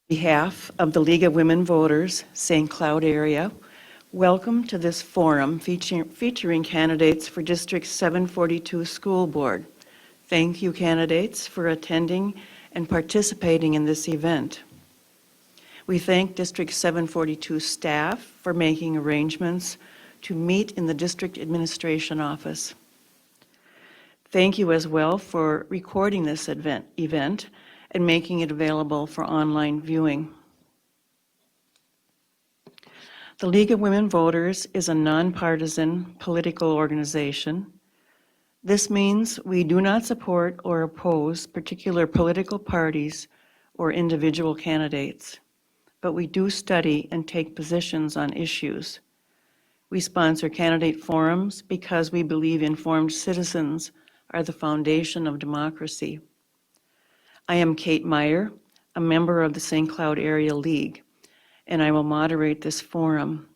On behalf of the League of Women Voters, St. Cloud area, welcome to this forum featuring candidates for District 742 School Board. Thank you, candidates, for attending and participating in this event. We thank District 742 staff for making arrangements to meet in the District Administration Office. Thank you as well for recording this event and making it available for online viewing. The League of Women Voters is a nonpartisan political organization. This means we do not support or oppose particular political parties or individual candidates, but we do study and take positions on issues. We sponsor candidate forums because we believe informed citizens are the foundation of democracy. I am Kate Meyer, a member of the St. Cloud Area League, and I will moderate this forum.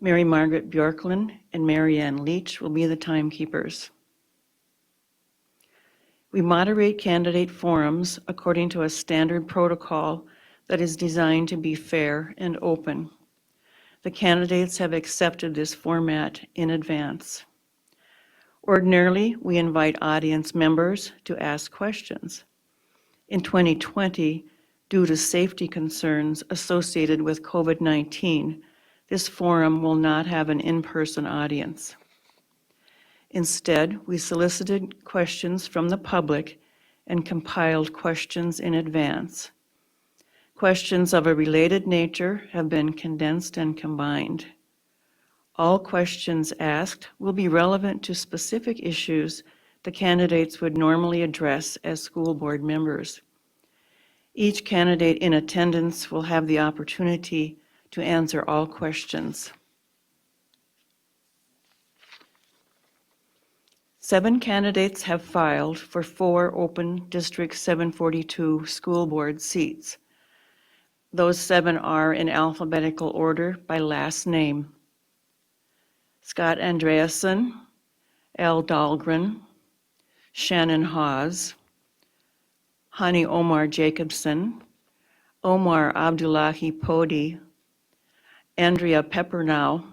Mary Margaret Bjorklund and Mary Ann Leach will be the timekeepers. We moderate candidate forums according to a standard protocol that is designed to be fair and open. The candidates have accepted this format in advance. Ordinarily, we invite audience members to ask questions. In 2020, due to safety concerns associated with COVID-19, this forum will not have an in-person audience. Instead, we solicited questions from the public and compiled questions in advance. Questions of a related nature have been condensed and combined. All questions asked will be relevant to specific issues the candidates would normally address as school board members. Each candidate in attendance will have the opportunity to answer all questions. 7 candidates have filed for 4 open District 742 school board seats. Those 7 are in alphabetical order by last name. Scott Andreasen, Al Dahlgren, Shannon Hawes, Hani Omar Jacobson, Omar Abdullahi Podi, Andrea Peppernow,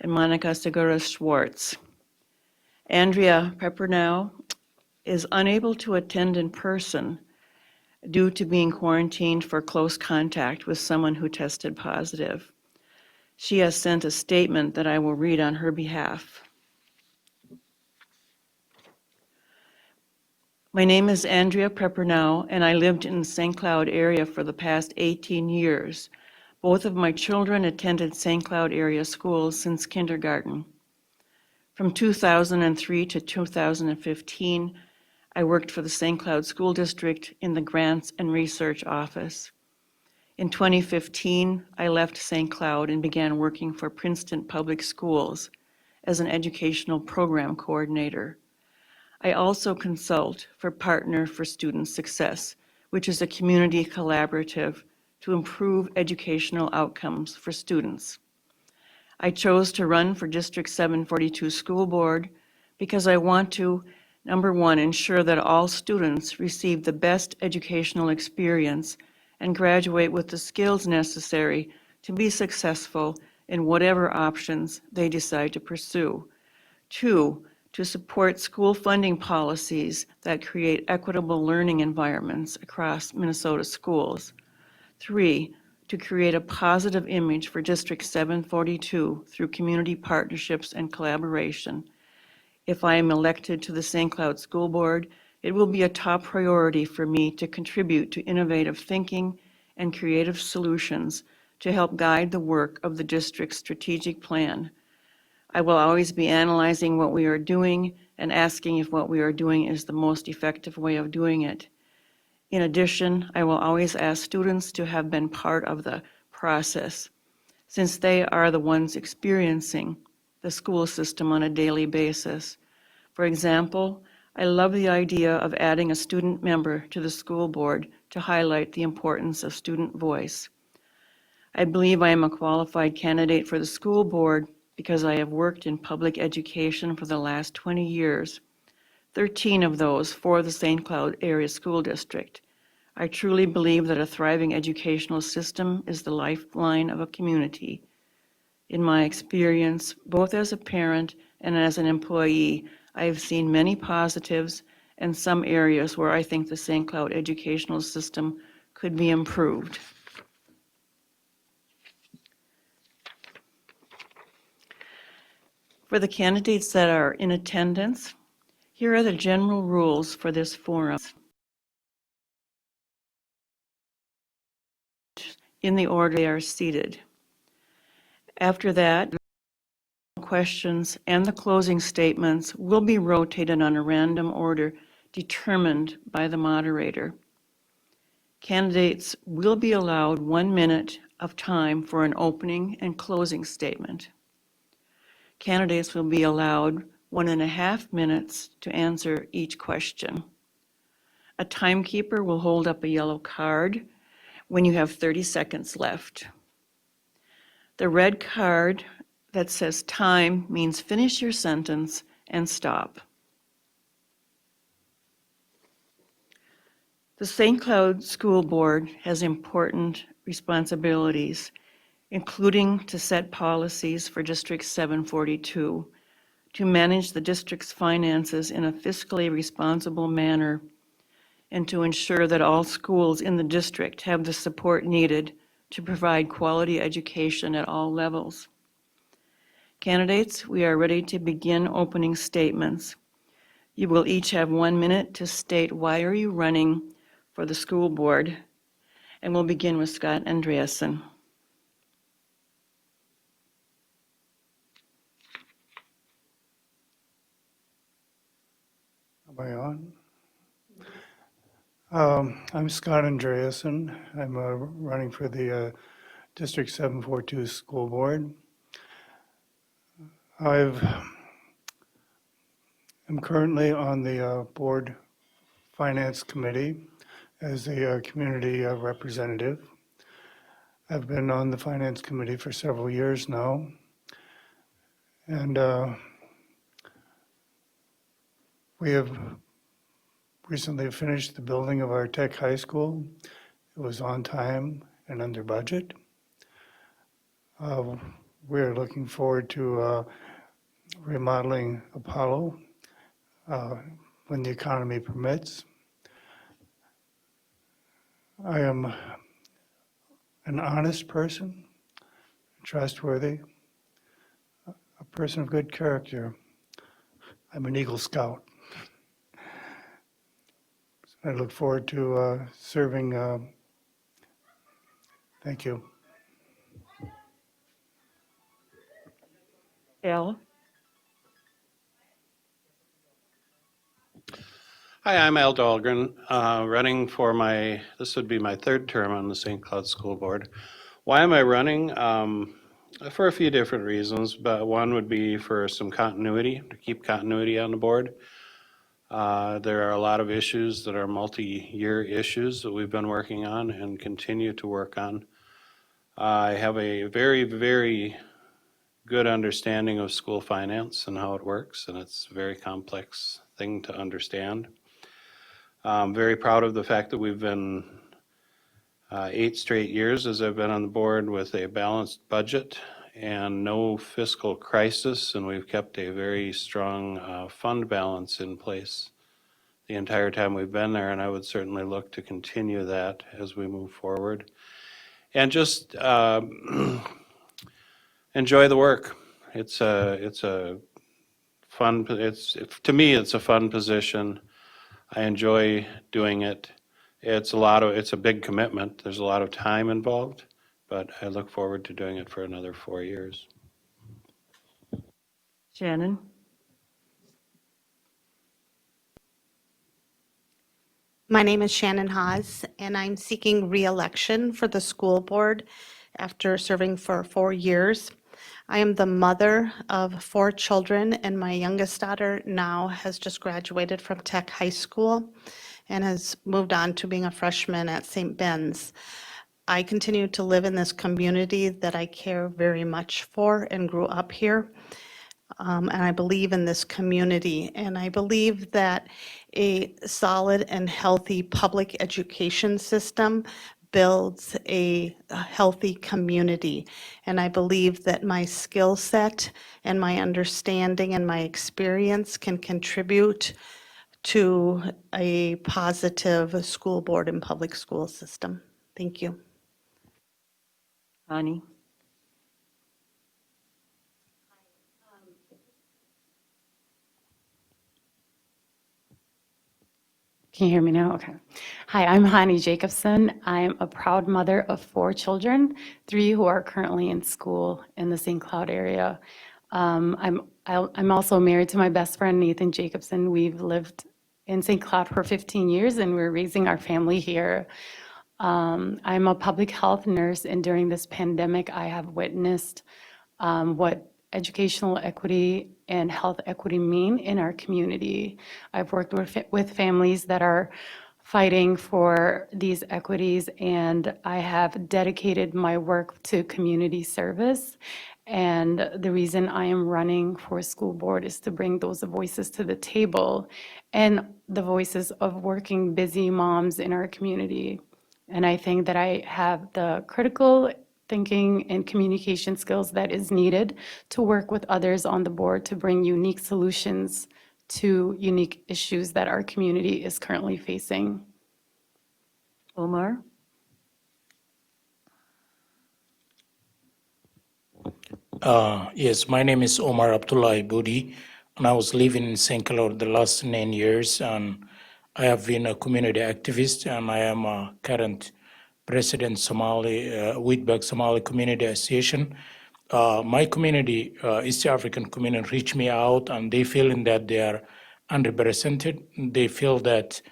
and Monica Segura Schwartz. Andrea Peppernow is unable to attend in person due to being quarantined for close contact with someone who tested positive. She has sent a statement that I will read on her behalf. My name is Andrea Peppernow, and I lived in the St. Cloud area for the past 18 years. Both of my children attended St. Cloud area schools since kindergarten. From 2003 to 2015, I worked for the St. Cloud School District in the Grants and Research Office. In 2015, I left St. Cloud and began working for Princeton Public Schools as an educational program coordinator. I also consult for Partner for Student Success, which is a community collaborative to improve educational outcomes for students. I chose to run for District 742 School Board because I want to, number one, ensure that all students receive the best educational experience and graduate with the skills necessary to be successful in whatever options they decide to pursue. 2, to support school funding policies that create equitable learning environments across Minnesota schools. 3, to create a positive image for District 742 through community partnerships and collaboration. If I am elected to the St. Cloud School Board, it will be a top priority for me to contribute to innovative thinking and creative solutions to help guide the work of the district's strategic plan. I will always be analyzing what we are doing and asking if what we are doing is the most effective way of doing it. In addition, I will always ask students to have been part of the process, since they are the ones experiencing the school system on a daily basis. For example, I love the idea of adding a student member to the school board to highlight the importance of student voice. I believe I am a qualified candidate for the school board because I have worked in public education for the last 20 years, 13 of those for the St. Cloud Area School District. I truly believe that a thriving educational system is the lifeline of a community. In my experience, both as a parent and as an employee, I have seen many positives and some areas where I think the St. Cloud educational system could be improved. For the candidates that are in attendance, here are the general rules for this forum in the order they are seated. After that, questions and the closing statements will be rotated on a random order determined by the moderator. Candidates will be allowed 1 minute of time for an opening and closing statement. Candidates will be allowed 1.5 minutes to answer each question. A timekeeper will hold up a yellow card when you have 30 seconds left. The red card that says time means finish your sentence and stop. The St. Cloud School Board has important responsibilities, including to set policies for District 742, to manage the district's finances in a fiscally responsible manner, and to ensure that all schools in the district have the support needed to provide quality education at all levels. Candidates, we are ready to begin opening statements. You will each have 1 minute to state why are you running for the school board, and we'll begin with Scott Andreasen. Am I on? I'm Scott Andreasen. I'm running for the District 742 School Board. I'm currently on the Board Finance Committee as a community representative. I've been on the Finance Committee for several years now. And we have recently finished the building of our tech high school. It was on time and under budget. We're looking forward to remodeling Apollo when the economy permits. I am an honest person, trustworthy, a person of good character. I'm an Eagle Scout. I look forward to serving. Thank you. Al? Hi, I'm Al Dahlgren, running for this would be my third term on the St. Cloud School Board. Why am I running? For a few different reasons, but one would be for some continuity, to keep continuity on the board. There are a lot of issues that are multi-year issues that we've been working on and continue to work on. I have a very, very good understanding of school finance and how it works, and it's a very complex thing to understand. I'm very proud of the fact that we've been 8 straight years as I've been on the board with a balanced budget and no fiscal crisis, and we've kept a very strong fund balance in place the entire time we've been there, and I would certainly look to continue that as we move forward. And just enjoy the work. It's a fun. To me, it's a fun position. I enjoy doing it. It's a big commitment. There's a lot of time involved, but I look forward to doing it for another 4 years. Shannon? My name is Shannon Haas, and I'm seeking re-election for the school board after serving for 4 years. I am the mother of 4 children, and my youngest daughter now has just graduated from Tech High School and has moved on to being a freshman at St. Ben's. I continue to live in this community that I care very much for and grew up here. And I believe in this community, and I believe that A solid and healthy public education system builds a healthy community. And I believe that my skill set and my understanding and my experience can contribute to a positive school board and public school system. Thank you. Connie? Can you hear me now? Okay. Hi, I'm Hani Jacobson. I'm a proud mother of 4 children, 3 who are currently in school in the St. Cloud area. I'm also married to my best friend, Nathan Jacobson. We've lived in St. Cloud for 15 years, and we're raising our family here. I'm a public health nurse, and during this pandemic, I have witnessed what educational equity and health equity mean in our community. I've worked with families that are fighting for these equities, and I have dedicated my work to community service. And the reason I am running for school board is to bring those voices to the table and the voices of working busy moms in our community. And I think that I have the critical thinking and communication skills that is needed to work with others on the board to bring unique solutions to unique issues that our community is currently facing. Omar? Yes, my name is Omar Abdullah Budi, and I was living in St. Cloud the last 9 years, and I have been a community activist, and I am a current president Somali, Wheatbag Somali Community Association. My community, East African community, reached me out, and they feeling that they are underrepresented. They feel that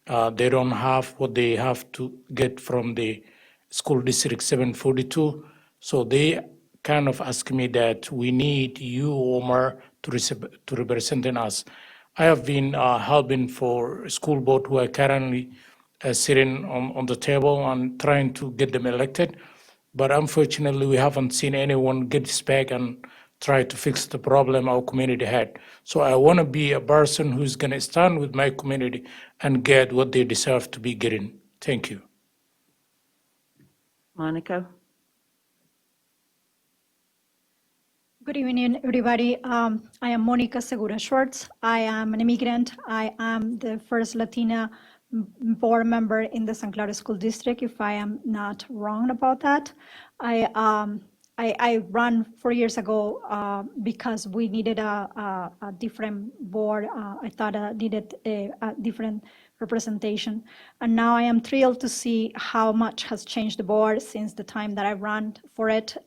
they don't have what they have to get from the school district 742. So they kind of ask me that we need you, Omar, to represent us. I have been helping for school board who are currently sitting on the table and trying to get them elected. But unfortunately, we haven't seen anyone get this back and try to fix the problem our community had. So I want to be a person who's going to stand with my community and get what they deserve to be getting. Thank you. Monica? Good evening, everybody. I am Monica Segura Schwartz. I am an immigrant. I am the first Latina board member in the St. Cloud School District, if I am not wrong about that. I ran 4 years ago because we needed a different board. I thought I needed a different representation. And now I am thrilled to see how much has changed the board since the time that I ran for it.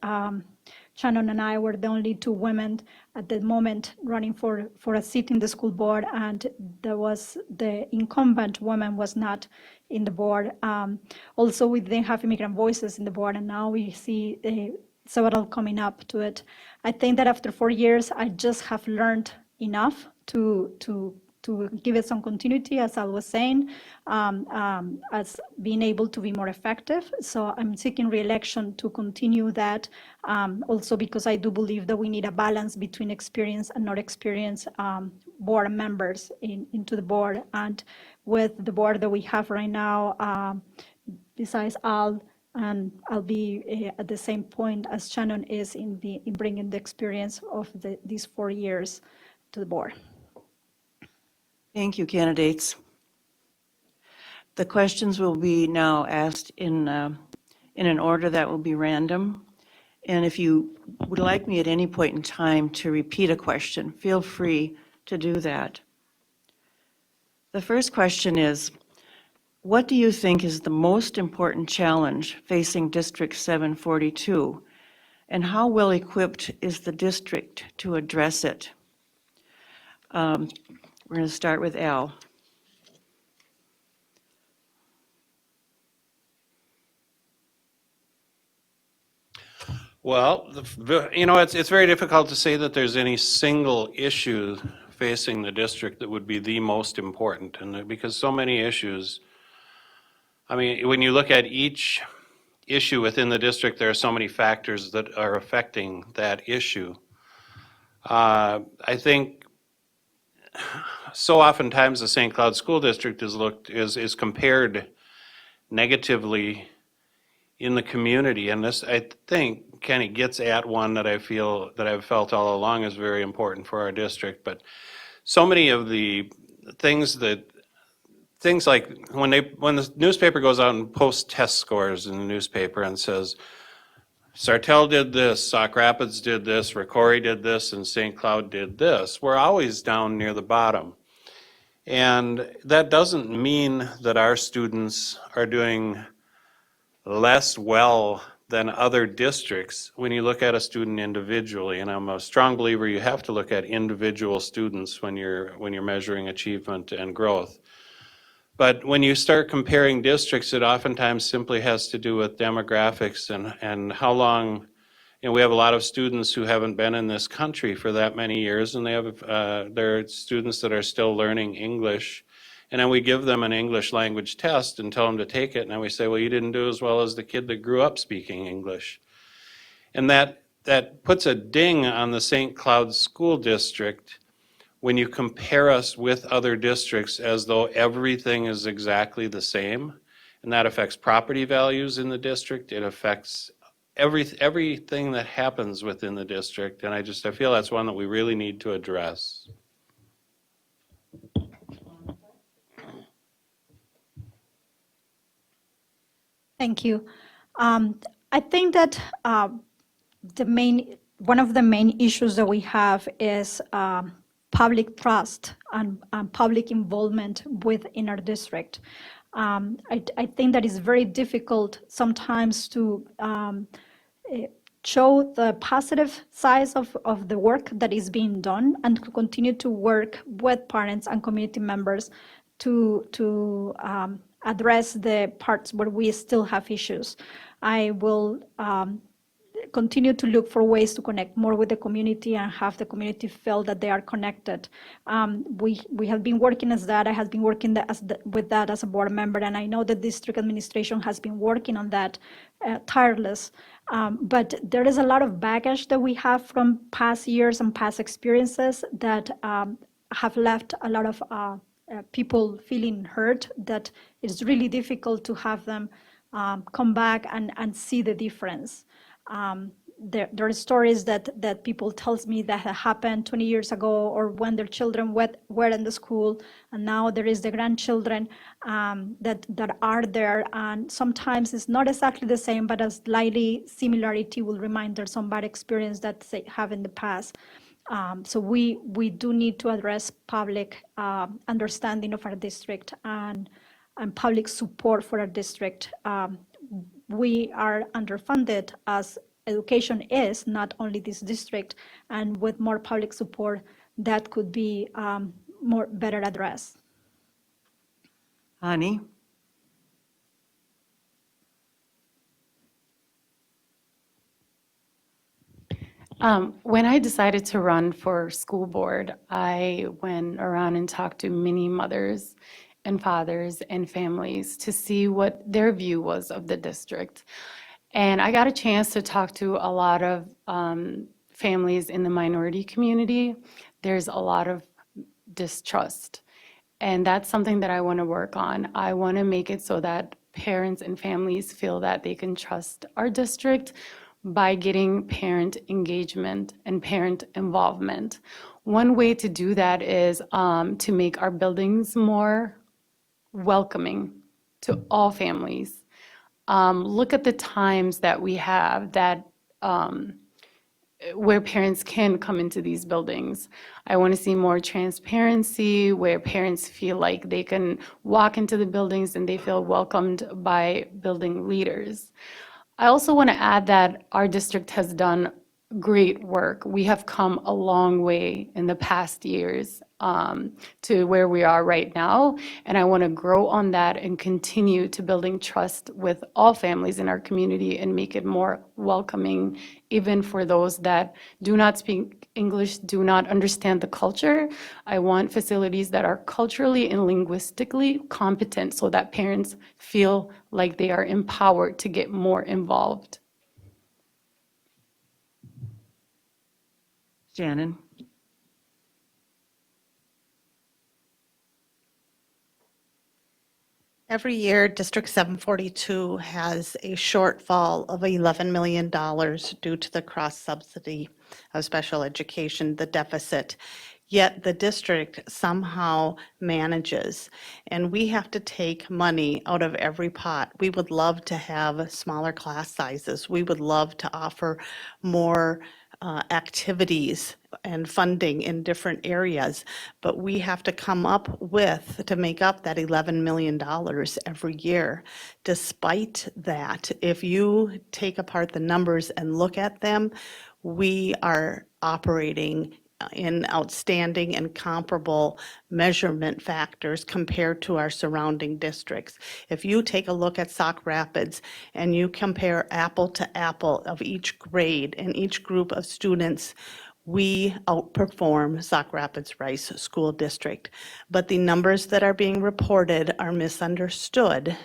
Shannon and I were the only 2 women at the moment running for a seat in the school board, and there was the incumbent woman was not in the board. Also, we didn't have immigrant voices in the board, and now we see several coming up to it. I think that after 4 years, I just have learned enough to give it some continuity, as I was saying, as being able to be more effective. So I'm seeking re-election to continue that, also because I do believe that we need a balance between experience and not experienced board members into the board. And with the board that we have right now, besides Al, and I'll be at the same point as Shannon is in bringing the experience of these 4 years to the board. Thank you, candidates. The questions will be now asked in an order that will be random. And if you would like me at any point in time to repeat a question, feel free to do that. The first question is, what do you think is the most important challenge facing District 742? And how well equipped is the district to address it? We're going to start with Al. Well, it's very difficult to say that there's any single issue facing the district that would be the most important, and because so many issues, I mean, when you look at each issue within the district, there are so many factors that are affecting that issue. I think so oftentimes the St. Cloud School District is compared negatively in the community, and this, I think, kind of gets at one that I feel, that I've felt all along is very important for our district. But so many of the things like when the newspaper goes out and posts test scores in the newspaper and says, Sartell did this, Sauk Rapids did this, Ricori did this, and St. Cloud did this, we're always down near the bottom. And that doesn't mean that our students are doing less well than other districts when you look at a student individually. And I'm a strong believer you have to look at individual students when you're measuring achievement and growth. But when you start comparing districts, it oftentimes simply has to do with demographics and how long, we have a lot of students who haven't been in this country for that many years, and there are students that are still learning English. And then we give them an English language test and tell them to take it, and then we say, well, you didn't do as well as the kid that grew up speaking English. And that puts a ding on the St. Cloud School District when you compare us with other districts as though everything is exactly the same. And that affects property values in the district. It affects everything that happens within the district. And I feel that's one that we really need to address. Thank you. I think that one of the main issues that we have is public trust and public involvement within our district. I think that it's very difficult sometimes to show the positive sides of the work that is being done and to continue to work with parents and community members to address the parts where we still have issues. I will continue to look for ways to connect more with the community and have the community feel that they are connected. We have been working as that. I have been working with that as a board member, and I know the district administration has been working on that tireless. But there is a lot of baggage that we have from past years and past experiences that have left a lot of people feeling hurt, that it's really difficult to have them come back and see the difference. There are stories that people tells me that happened 20 years ago, or when their children were in the school, and now there is the grandchildren that are there, and sometimes it's not exactly the same, but a slightly similarity will remind them some bad experience that they have in the past. So we do need to address public understanding of our district and public support for our district. We are underfunded as education is, not only this district, and with more public support, that could be better addressed. Hani? When I decided to run for school board, I went around and talked to many mothers and fathers and families to see what their view was of the district. And I got a chance to talk to a lot of families in the minority community. There's a lot of distrust, and that's something that I want to work on. I want to make it so that parents and families feel that they can trust our district by getting parent engagement and parent involvement. One way to do that is to make our buildings more welcoming to all families. Look at the times that we have that where parents can come into these buildings. I want to see more transparency, where parents feel like they can walk into the buildings and they feel welcomed by building leaders. I also want to add that our district has done great work. We have come a long way in the past years to where we are right now, and I want to grow on that and continue to building trust with all families in our community and make it more welcoming, even for those that do not speak English, do not understand the culture. I want facilities that are culturally and linguistically competent so that parents feel like they are empowered to get more involved. Shannon? Every year, District 742 has a shortfall of $11 million due to the cross-subsidy of special education, the deficit. Yet the district somehow manages, and we have to take money out of every pot. We would love to have smaller class sizes. We would love to offer more activities and funding in different areas, but we have to come up with, to make up that $11 million every year. Despite that, if you take apart the numbers and look at them, we are operating in outstanding and comparable measurement factors compared to our surrounding districts. If you take a look at Sauk Rapids and you compare apple to apple of each grade and each group of students, we outperform Sauk Rapids Rice School District. But the numbers that are being reported are misunderstood,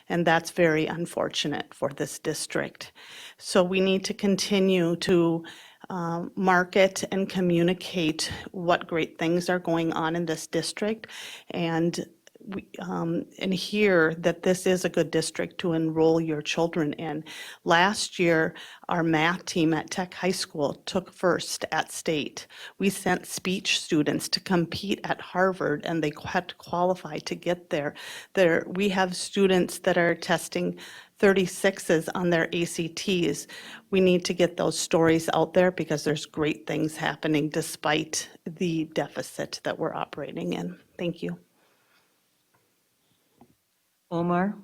and that's very unfortunate for this district. So we need to continue to market and communicate what great things are going on in this district, and hear that this is a good district to enroll your children in. Last year, our math team at Tech High School took first at state. We sent speech students to compete at Harvard, and they had to qualify to get there. We have students that are testing 36s on their ACTs. We need to get those stories out there because there's great things happening despite the deficit that we're operating in. Thank you. Omar?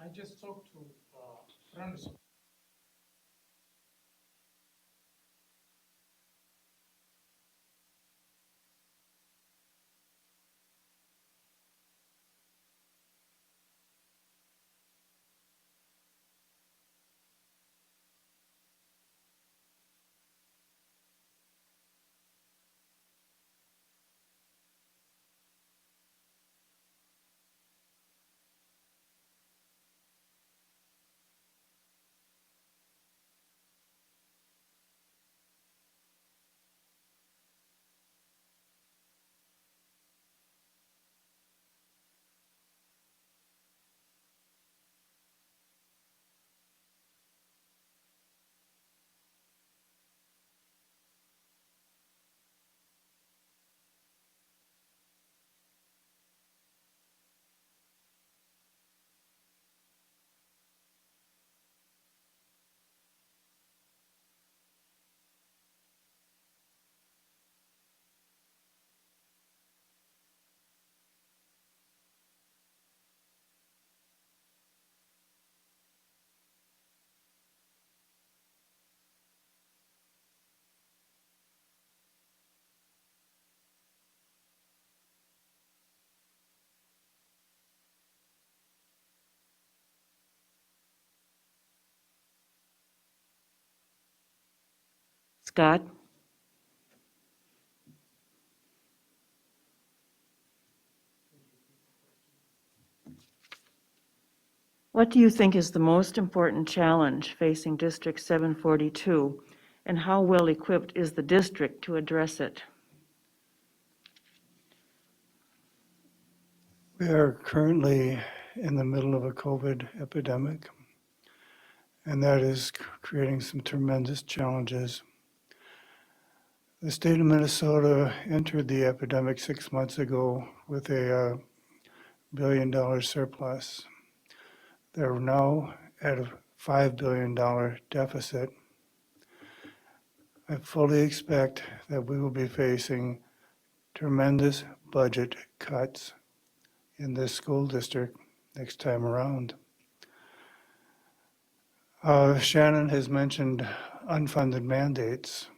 I just talked to friends. Scott? What do you think is the most important challenge facing District 742, and how well equipped is the district to address it? We are currently in the middle of a COVID epidemic, and that is creating some tremendous challenges. The state of Minnesota entered the epidemic 6 months ago with a $1 billion surplus. They're now at a $5 billion deficit. I fully expect that we will be facing tremendous budget cuts in this school district next time around. Shannon has mentioned unfunded mandates.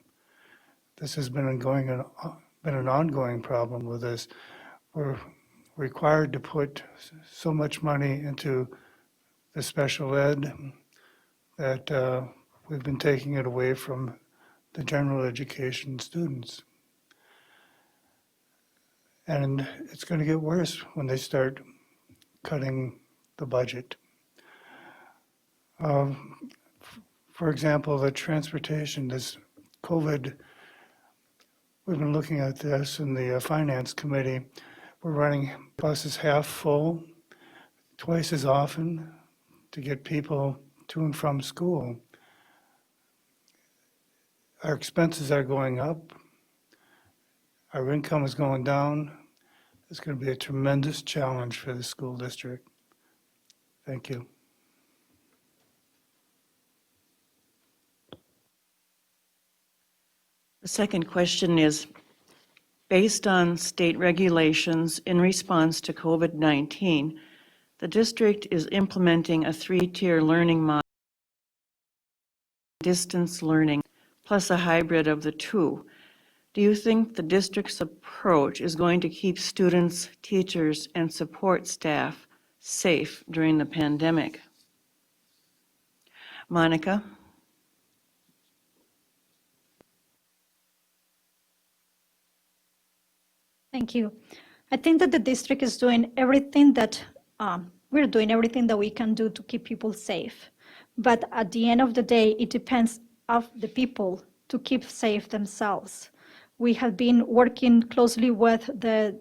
This has been an ongoing problem with us. We're required to put so much money into the special ed that we've been taking it away from the general education students. And it's going to get worse when they start cutting the budget. For example, the transportation, this COVID, we've been looking at this in the Finance Committee. We're running buses half full, twice as often to get people to and from school. Our expenses are going up. Our income is going down. It's going to be a tremendous challenge for the school district. Thank you. The second question is, based on state regulations in response to COVID-19, the district is implementing a 3-tier learning model, distance learning, plus a hybrid of the two. Do you think the district's approach is going to keep students, teachers, and support staff safe during the pandemic? Monica? Thank you. I think that the district is doing everything that we're doing everything that we can do to keep people safe. But at the end of the day, it depends of the people to keep safe themselves. We have been working closely with the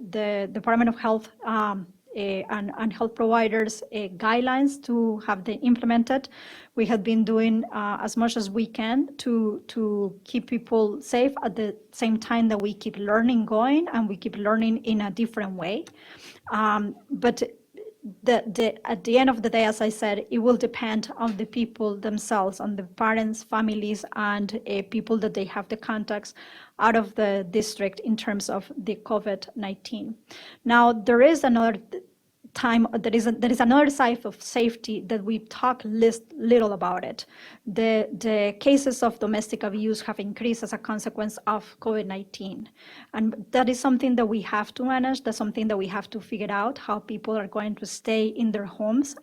Department of Health and health providers guidelines to have them implemented. We have been doing as much as we can to keep people safe at the same time that we keep learning going, and we keep learning in a different way. But at the end of the day, as I said, it will depend on the people themselves, on the parents, families, and people that they have the contacts out of the district in terms of the COVID-19. Now, there is another there is another side of safety that we talk little about it. The cases of domestic abuse have increased as a consequence of COVID-19. And that is something that we have to manage. That's something that we have to figure out, how people are going to stay in their homes.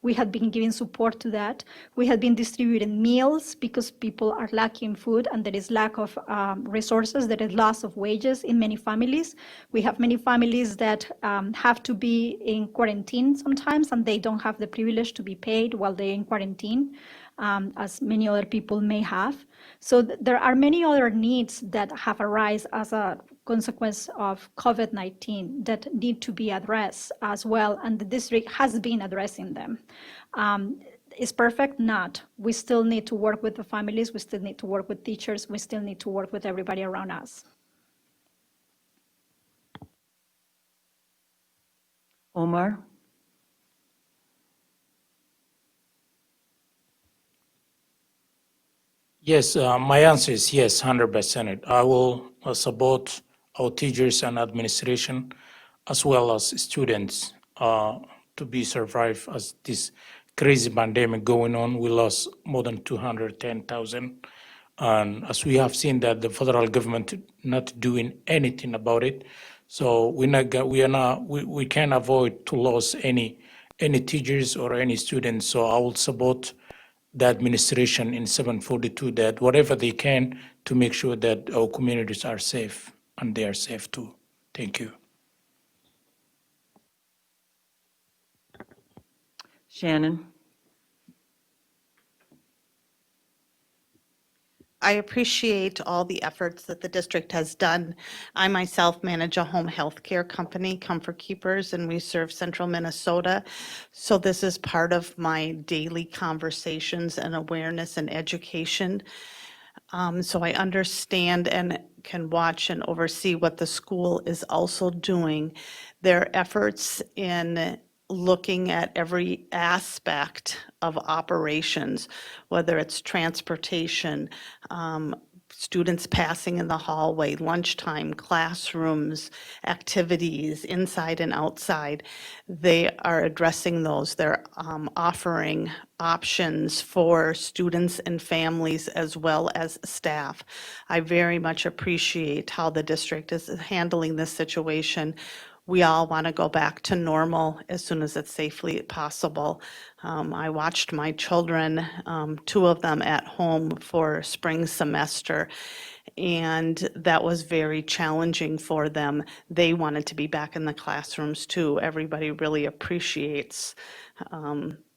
We have been giving support to that. We have been distributing meals because people are lacking food and there is lack of resources. There is loss of wages in many families. We have many families that have to be in quarantine sometimes, and they don't have the privilege to be paid while they're in quarantine, as many other people may have. So there are many other needs that have arisen as a consequence of COVID-19 that need to be addressed as well, and the district has been addressing them. Is perfect? Not. We still need to work with the families, we still need to work with teachers, we still need to work with everybody around us. Omar? Yes, my answer is yes, 100%. I will support our teachers and administration as well as students to be survived as this crazy pandemic going on. We lost more than 210,000. And as we have seen that the federal government not doing anything about it, so we can't avoid to lose any teachers or any students. So I will support the administration in 742 that whatever they can to make sure that our communities are safe and they are safe too. Thank you. Shannon? I appreciate all the efforts that the district has done. I myself manage a home health care company, Comfort Keepers, and we serve central Minnesota. So this is part of my daily conversations and awareness and education. So I understand and can watch and oversee what the school is also doing. Their efforts in looking at every aspect of operations, whether it's transportation, students passing in the hallway, lunchtime, classrooms, activities, inside and outside. They are addressing those. They're offering options for students and families as well as staff. I very much appreciate how the district is handling this situation. we all want to go back to normal as soon as it's safely possible. I watched my children, two of them at home for spring semester, and that was very challenging for them. They wanted to be back in the classrooms too. Everybody really appreciates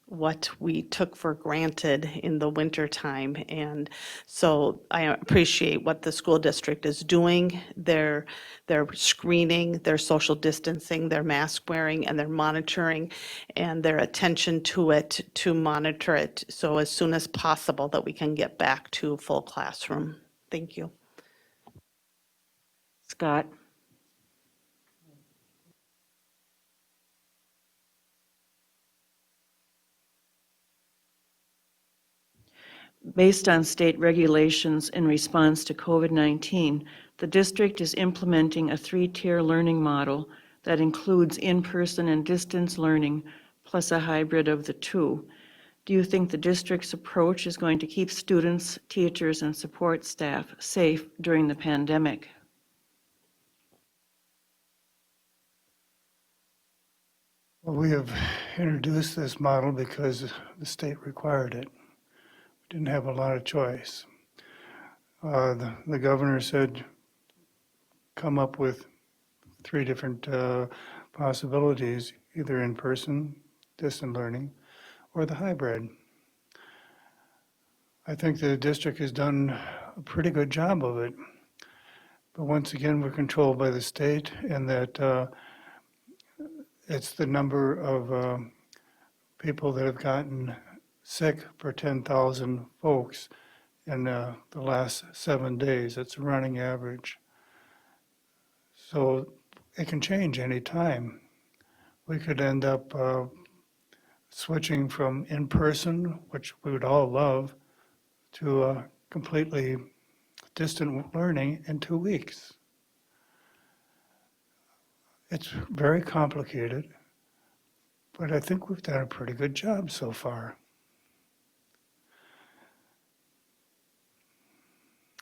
what we took for granted in the wintertime. And so I appreciate what the school district is doing. Their screening, their social distancing, their mask wearing, and their monitoring, and their attention to it to monitor it. So as soon as possible that we can get back to full classroom. Thank you. Scott? Based on state regulations in response to COVID-19, the district is implementing a three-tier learning model that includes in-person and distance learning, plus a hybrid of the two. Do you think the district's approach is going to keep students, teachers, and support staff safe during the pandemic? Well, we have introduced this model because the state required it. We didn't have a lot of choice. The governor said, come up with 3 different possibilities, either in person, distant learning, or the hybrid. I think the district has done a pretty good job of it. But once again, we're controlled by the state, and that it's the number of people that have gotten sick per 10,000 folks in the last 7 days. It's a running average. So it can change any time. We could end up switching from in-person, which we would all love, to completely distant learning in 2 weeks. It's very complicated, but I think we've done a pretty good job so far.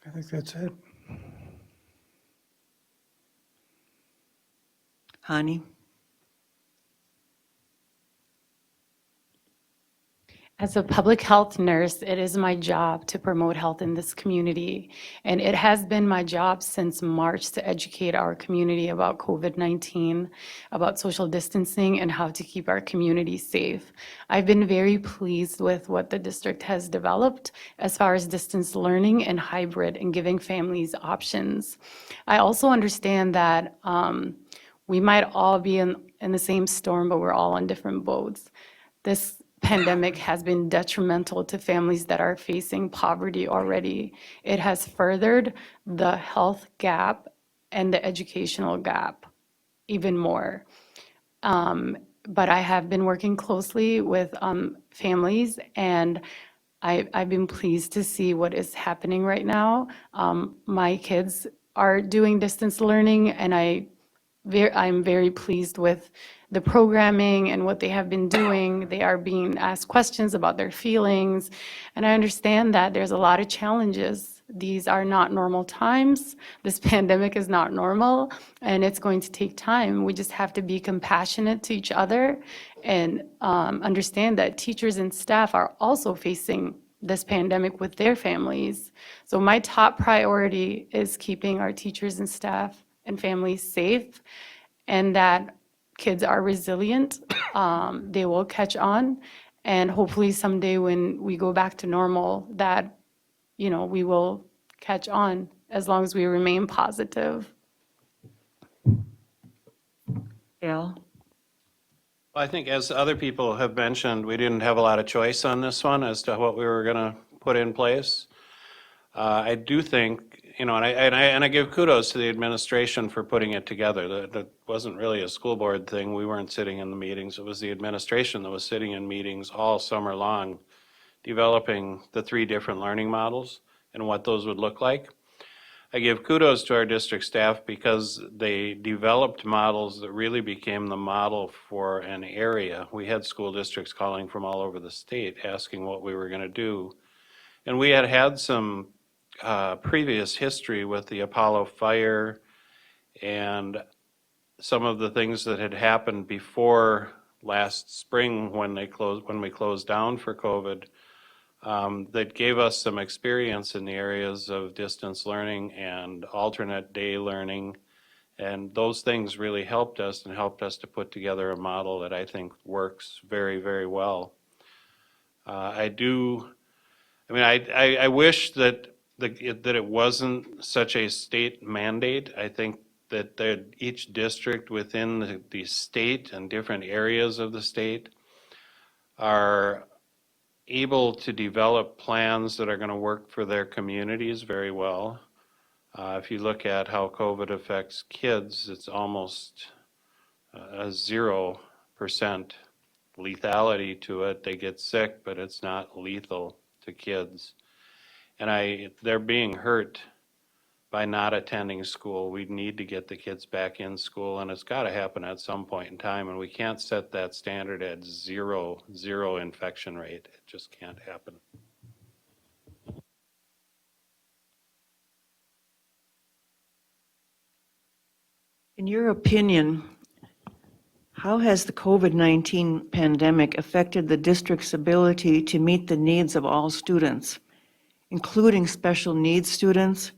I think that's it. Hani? As a public health nurse, it is my job to promote health in this community. And it has been my job since March to educate our community about COVID-19, about social distancing, and how to keep our community safe. I've been very pleased with what the district has developed as far as distance learning and hybrid and giving families options. I also understand that we might all be in the same storm, but we're all on different boats. This pandemic has been detrimental to families that are facing poverty already. It has furthered the health gap and the educational gap even more. But I have been working closely with families, and I've been pleased to see what is happening right now. My kids are doing distance learning, and I'm very pleased with the programming and what they have been doing. They are being asked questions about their feelings. And I understand that there's a lot of challenges. These are not normal times. This pandemic is not normal, and it's going to take time. We just have to be compassionate to each other and understand that teachers and staff are also facing this pandemic with their families. So my top priority is keeping our teachers and staff and families safe, and that kids are resilient. They will catch on, and hopefully someday when we go back to normal, that we will catch on as long as we remain positive. Al? I think as other people have mentioned, we didn't have a lot of choice on this one as to what we were going to put in place. I do think, and I give kudos to the administration for putting it together. That wasn't really a school board thing. We weren't sitting in the meetings. It was the administration that was sitting in meetings all summer long, developing the 3 different learning models and what those would look like. I give kudos to our district staff because they developed models that really became the model for an area. We had school districts calling from all over the state asking what we were going to do. And we had some previous history with the Apollo fire and some of the things that had happened before last spring when we closed down for COVID, that gave us some experience in the areas of distance learning and alternate day learning. And those things really helped us and helped us to put together a model that I think works very, very well. I wish that that it wasn't such a state mandate. I think that each district within the state and different areas of the state are able to develop plans that are going to work for their communities very well. If you look at how COVID affects kids, it's almost a 0% lethality to it. They get sick, but it's not lethal to kids. And they're being hurt by not attending school. We need to get the kids back in school, and it's got to happen at some point in time. And we can't set that standard at zero infection rate. It just can't happen. In your opinion, how has the COVID-19 pandemic affected the district's ability to meet the needs of all students, including special needs students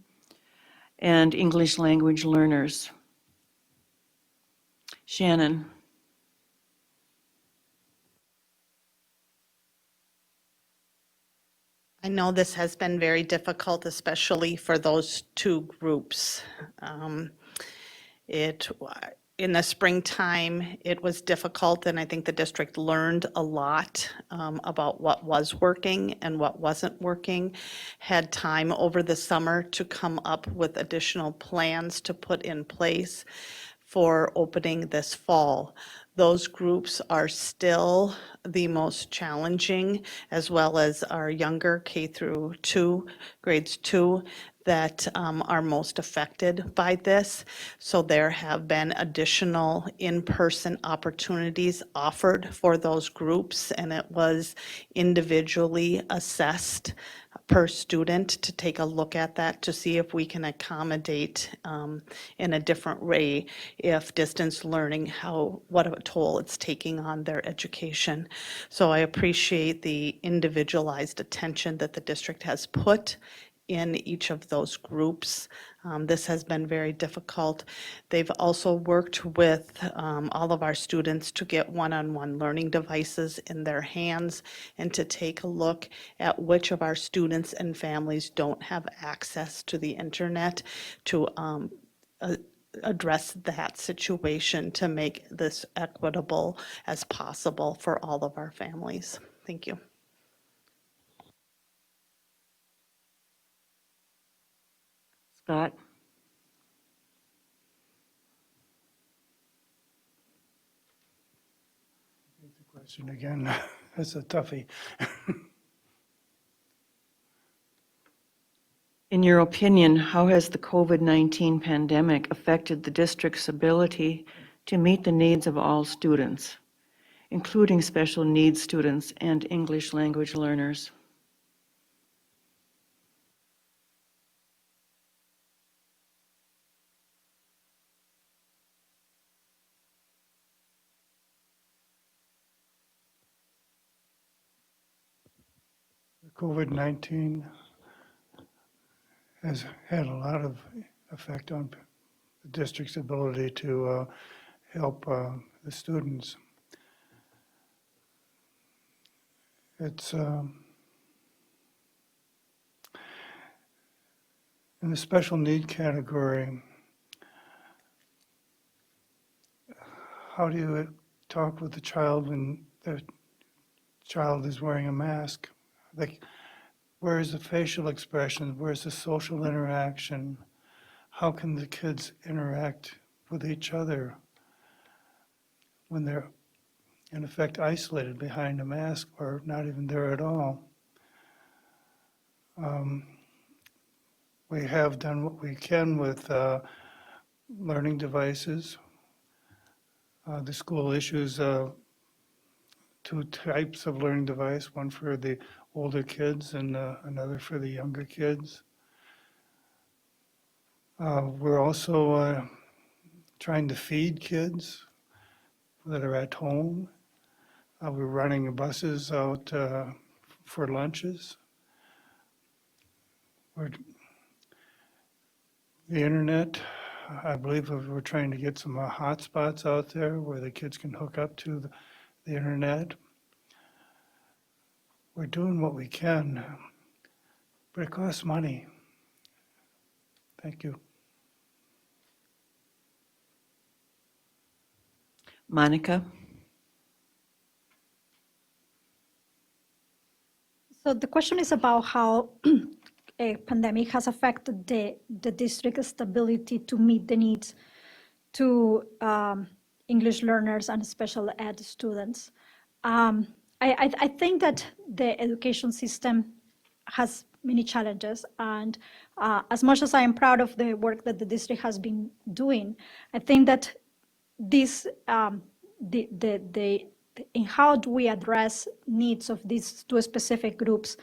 and English language learners? Shannon. I know this has been very difficult, especially for those two groups. In the springtime, it was difficult, and I think the district learned a lot about what was working and what wasn't working. Had time over the summer to come up with additional plans to put in place for opening this fall. Those groups are still the most challenging, as well as our younger K through 2, grades 2, that are most affected by this. So there have been additional in-person opportunities offered for those groups, and it was individually assessed per student to take a look at that to see if we can accommodate in a different way if distance learning, what a toll it's taking on their education. So I appreciate the individualized attention that the district has put in each of those groups. This has been very difficult. They've also worked with all of our students to get one-on-one learning devices in their hands and to take a look at which of our students and families don't have access to the internet to address that situation to make this equitable as possible for all of our families. Thank you. Scott? Question again. That's a toughie. In your opinion, how has the COVID-19 pandemic affected the district's ability to meet the needs of all students, including special needs students and English language learners? COVID-19 has had a lot of effect on the district's ability to help the students. It's in the special need category. How do you talk with the child when the child is wearing a mask? Like, where is the facial expression? Where's the social interaction? How can the kids interact with each other when they're, in effect, isolated behind a mask or not even there at all? We have done what we can with learning devices. The school issues 2 types of learning device, one for the older kids and another for the younger kids. We're also trying to feed kids that are at home. We're running buses out for lunches. The internet, I believe we're trying to get some hotspots out there where the kids can hook up to the internet. We're doing what we can, but it costs money. Thank you. Monica? So the question is about how a pandemic has affected the district's ability to meet the needs to English learners and special ed students. I think that the education system has many challenges, and as much as I am proud of the work that the district has been doing, I think that this in how do we address needs of these two specific groups,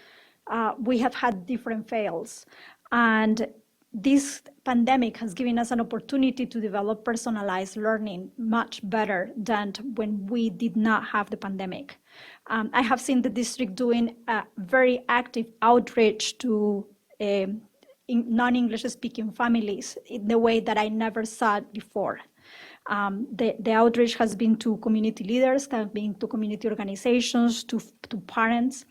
we have had different fails. And this pandemic has given us an opportunity to develop personalized learning much better than when we did not have the pandemic. I have seen the district doing a very active outreach to non-English speaking families in the way that I never saw it before. The outreach has been to community leaders, has been to community organizations, to parents,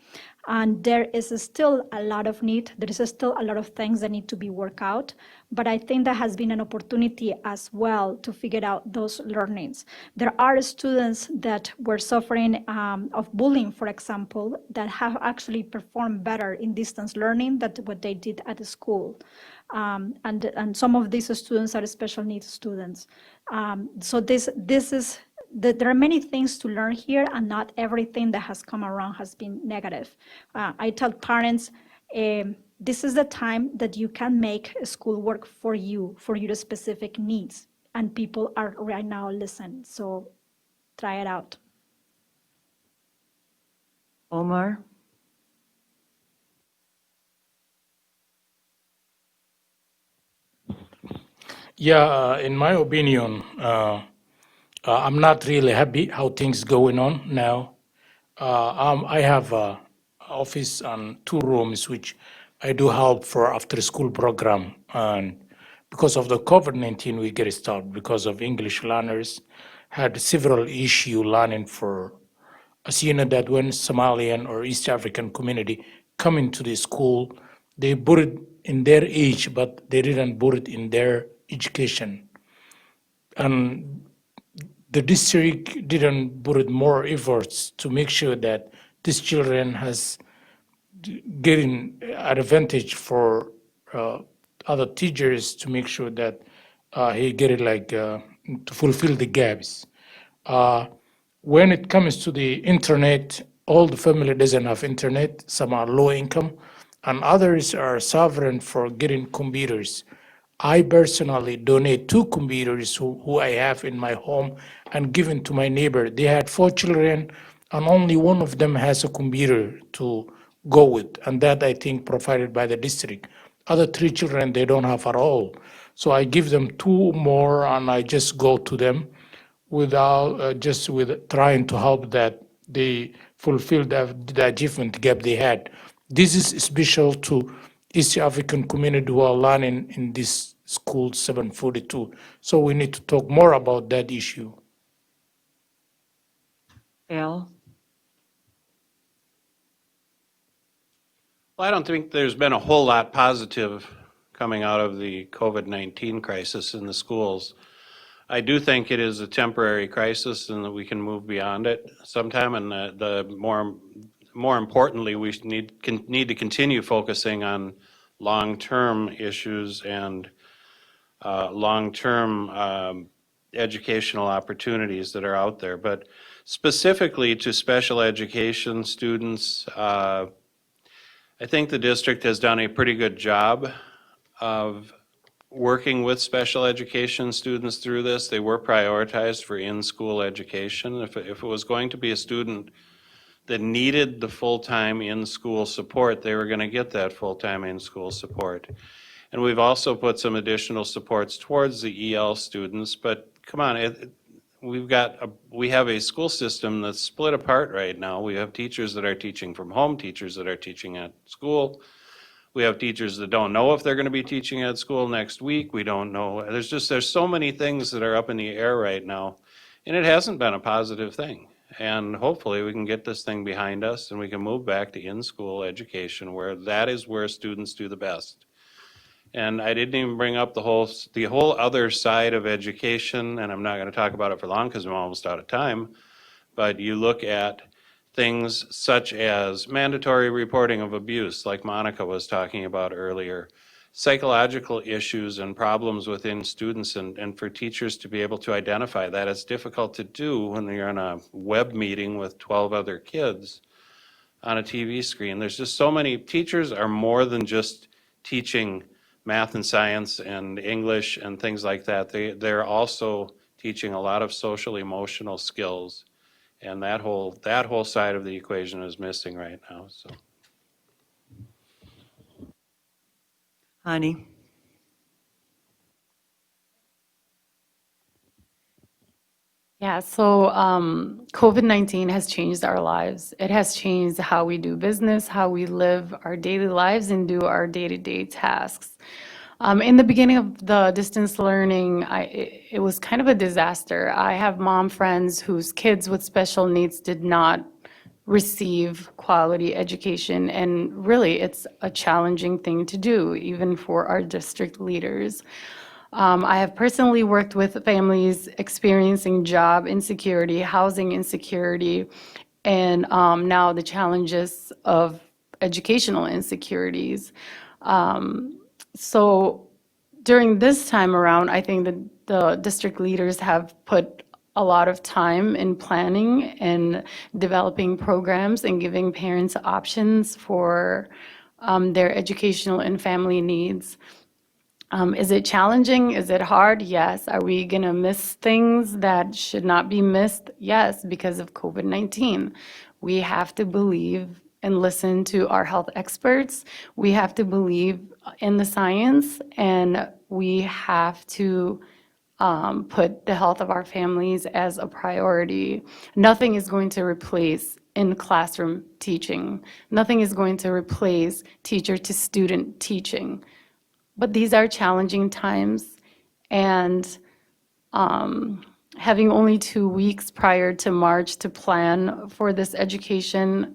and there is still a lot of need. There is still a lot of things that need to be worked out, but I think that has been an opportunity as well to figure out those learnings. There are students that were suffering of bullying, for example, that have actually performed better in distance learning than what they did at the school. And some of these students are special needs students. So this is, there are many things to learn here, and not everything that has come around has been negative. I tell parents, this is the time that you can make school work for you, for your specific needs, and people are right now listening, so try it out. Omar? Yeah, in my opinion, I'm not really happy how things going on now. I have an office and 2 rooms which I do help for after school program, and because of the COVID-19 we get stopped because of English learners had several issue learning for, as you know, that when Somalian or East African community come into the school, they put it in their age, but they didn't put it in their education. And the district didn't put more efforts to make sure that these children has getting an advantage for other teachers to make sure that he get it like to fulfill the gaps. When it comes to the internet, all the family doesn't have internet. Some are low income, and others are suffering for getting computers. I personally donate 2 computers who I have in my home and given to my neighbor. They had 4 children, and only one of them has a computer to go with, and that I think provided by the district. Other 3 children, they don't have at all. So I give them 2 more, and I just go to them without just with trying to help that they fulfill the achievement gap they had. This is special to East African community who are learning in this school 742. So we need to talk more about that issue. Al? Well, I don't think there's been a whole lot positive coming out of the COVID-19 crisis in the schools. I do think it is a temporary crisis and that we can move beyond it sometime, and the more importantly, we need to continue focusing on long-term issues and long-term educational opportunities that are out there. But specifically to special education students, I think the district has done a pretty good job of working with special education students through this. They were prioritized for in-school education. If it was going to be a student that needed the full-time in-school support, they were going to get that full-time in-school support. And we've also put some additional supports towards the EL students, but come on, we have a school system that's split apart right now. We have teachers that are teaching from home, teachers that are teaching at school. We have teachers that don't know if they're going to be teaching at school next week. We don't know. There's so many things that are up in the air right now. And it hasn't been a positive thing. And hopefully we can get this thing behind us and we can move back to in-school education where that is where students do the best. And I didn't even bring up the whole other side of education, and I'm not going to talk about it for long because I'm almost out of time. But you look at things such as mandatory reporting of abuse, like Monica was talking about earlier, psychological issues and problems within students, and for teachers to be able to identify that. It's difficult to do when you're on a web meeting with 12 other kids on a TV screen. There's just so many, teachers are more than just teaching math and science and English and things like that. They're also teaching a lot of social emotional skills. And that whole side of the equation is missing right now, so. Hani? Yeah, so COVID-19 has changed our lives. It has changed how we do business, how we live our daily lives and do our day-to-day tasks. In the beginning of the distance learning, it was kind of a disaster. I have mom friends whose kids with special needs did not receive quality education, and really it's a challenging thing to do, even for our district leaders. I have personally worked with families experiencing job insecurity, housing insecurity, and now the challenges of educational insecurities. So during this time around, I think that the district leaders have put a lot of time in planning and developing programs and giving parents options for their educational and family needs. Is it challenging? Is it hard? Yes. Are we going to miss things that should not be missed? Yes, because of COVID-19. We have to believe and listen to our health experts. We have to believe in the science, and we have to put the health of our families as a priority. Nothing is going to replace in-classroom teaching. Nothing is going to replace teacher-to-student teaching. But these are challenging times, and having only 2 weeks prior to March to plan for this education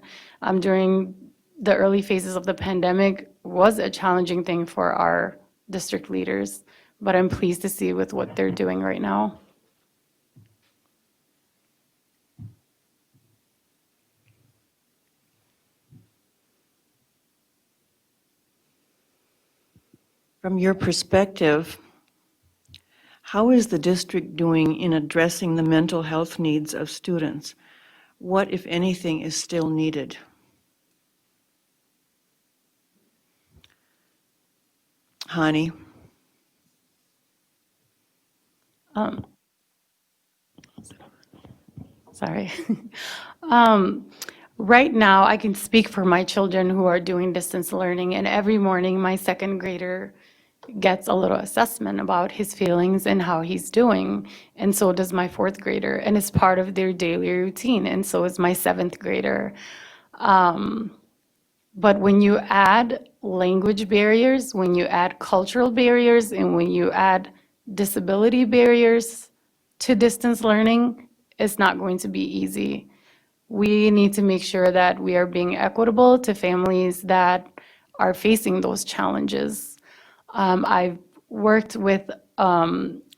during the early phases of the pandemic was a challenging thing for our district leaders, but I'm pleased to see with what they're doing right now. From your perspective, how is the district doing in addressing the mental health needs of students? What, if anything, is still needed? Hani? Sorry. Right now, I can speak for my children who are doing distance learning, and every morning my second grader gets a little assessment about his feelings and how he's doing, and so does my fourth grader, and it's part of their daily routine, and so is my seventh grader. But when you add language barriers, when you add cultural barriers, and when you add disability barriers to distance learning, it's not going to be easy. We need to make sure that we are being equitable to families that are facing those challenges. I've worked with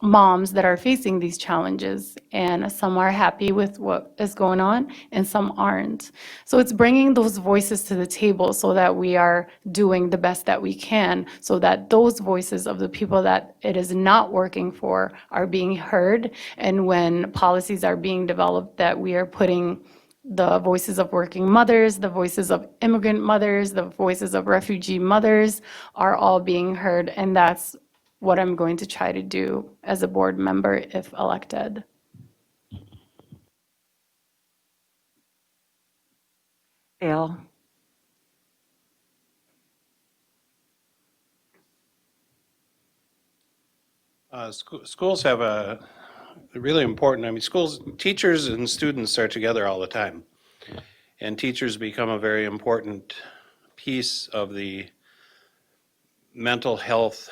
moms that are facing these challenges, and some are happy with what is going on and some aren't. So it's bringing those voices to the table so that we are doing the best that we can, so that those voices of the people that it is not working for are being heard, and when policies are being developed, that we are putting the voices of working mothers, the voices of immigrant mothers, the voices of refugee mothers are all being heard, and that's what I'm going to try to do as a board member if elected. Al? Schools have really important. I mean, schools, teachers and students are together all the time. And teachers become a very important piece of the mental health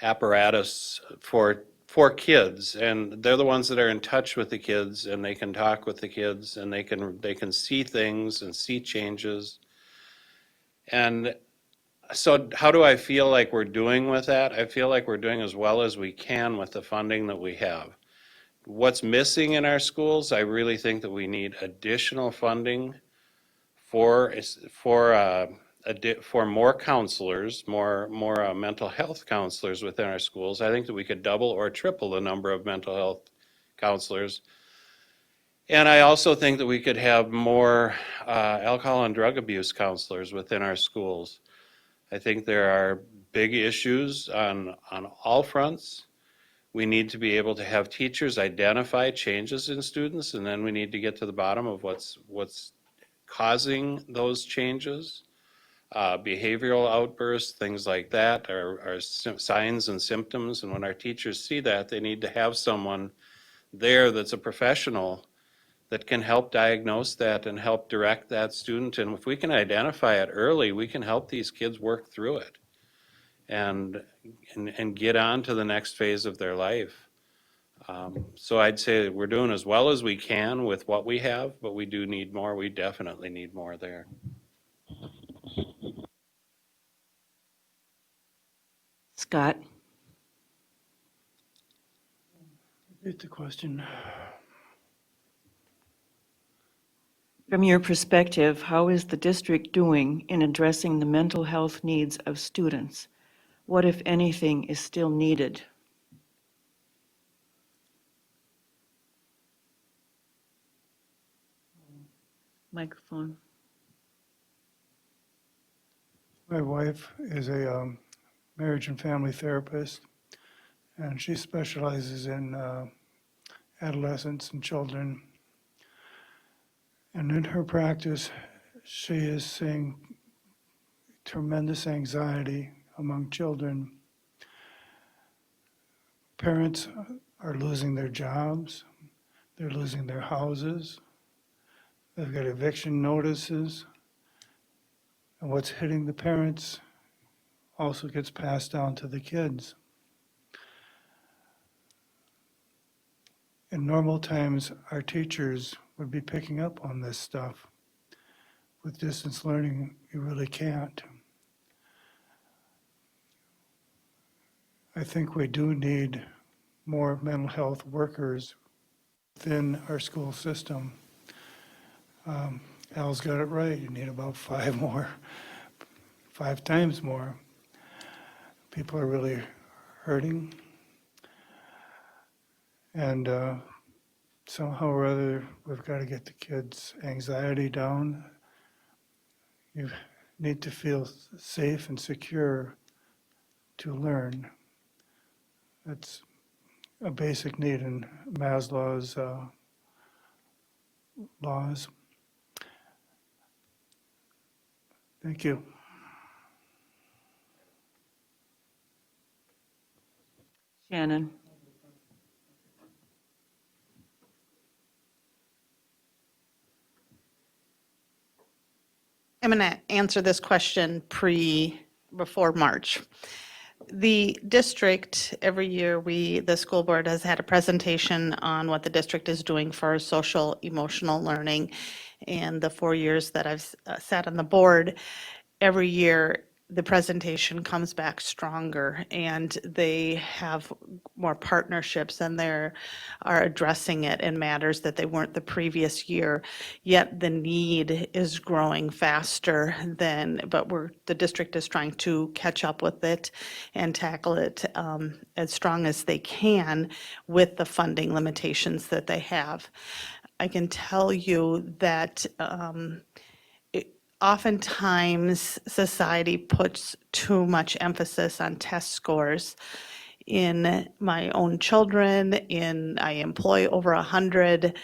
apparatus for kids, and they're the ones that are in touch with the kids, and they can talk with the kids, and they can see things and see changes. And so how do I feel like we're doing with that? I feel like we're doing as well as we can with the funding that we have. What's missing in our schools, I really think that we need additional funding for more counselors, more mental health counselors within our schools. I think that we could double or triple the number of mental health counselors. And I also think that we could have more alcohol and drug abuse counselors within our schools. I think there are big issues on all fronts. We need to be able to have teachers identify changes in students, and then we need to get to the bottom of what's causing those changes. Behavioral outbursts, things like that are signs and symptoms, and when our teachers see that, they need to have someone there that's a professional that can help diagnose that and help direct that student. And if we can identify it early, we can help these kids work through it and get on to the next phase of their life. So I'd say we're doing as well as we can with what we have, but we do need more. We definitely need more there. Scott? Repeat the question. From your perspective, how is the district doing in addressing the mental health needs of students? What, if anything, is still needed? Microphone. My wife is a marriage and family therapist, and she specializes in adolescents and children. And in her practice, she is seeing tremendous anxiety among children. Parents are losing their jobs, they're losing their houses, they've got eviction notices, and what's hitting the parents also gets passed down to the kids. In normal times, our teachers would be picking up on this stuff. With distance learning, you really can't. I think we do need more mental health workers within our school system. Al's got it right. You need about 5 times more. People are really hurting. And somehow or other, we've got to get the kids' anxiety down. You need to feel safe and secure to learn. That's a basic need in Maslow's laws. Thank you. Shannon? I'm going to answer this question before March. The district, every year the school board has had a presentation on what the district is doing for social emotional learning. And the 4 years that I've sat on the board, every year the presentation comes back stronger and they have more partnerships and they are addressing it in matters that they weren't the previous year. Yet the need is growing faster but the district is trying to catch up with it and tackle it as strong as they can with the funding limitations that they have. I can tell you that oftentimes society puts too much emphasis on test scores. In my own children, I employ over 100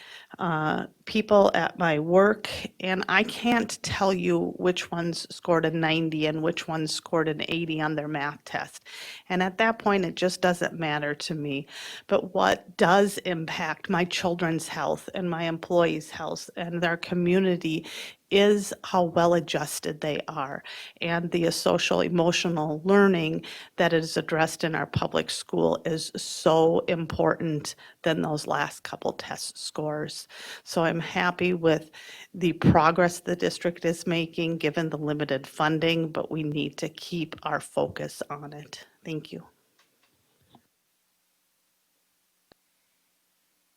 people at my work, and I can't tell you which ones scored a 90 and which ones scored an 80 on their math test. And at that point, it just doesn't matter to me. But what does impact my children's health and my employees' health and their community is how well adjusted they are, and the social emotional learning that is addressed in our public school is so important than those last couple test scores. So I'm happy with the progress the district is making, given the limited funding, but we need to keep our focus on it. Thank you.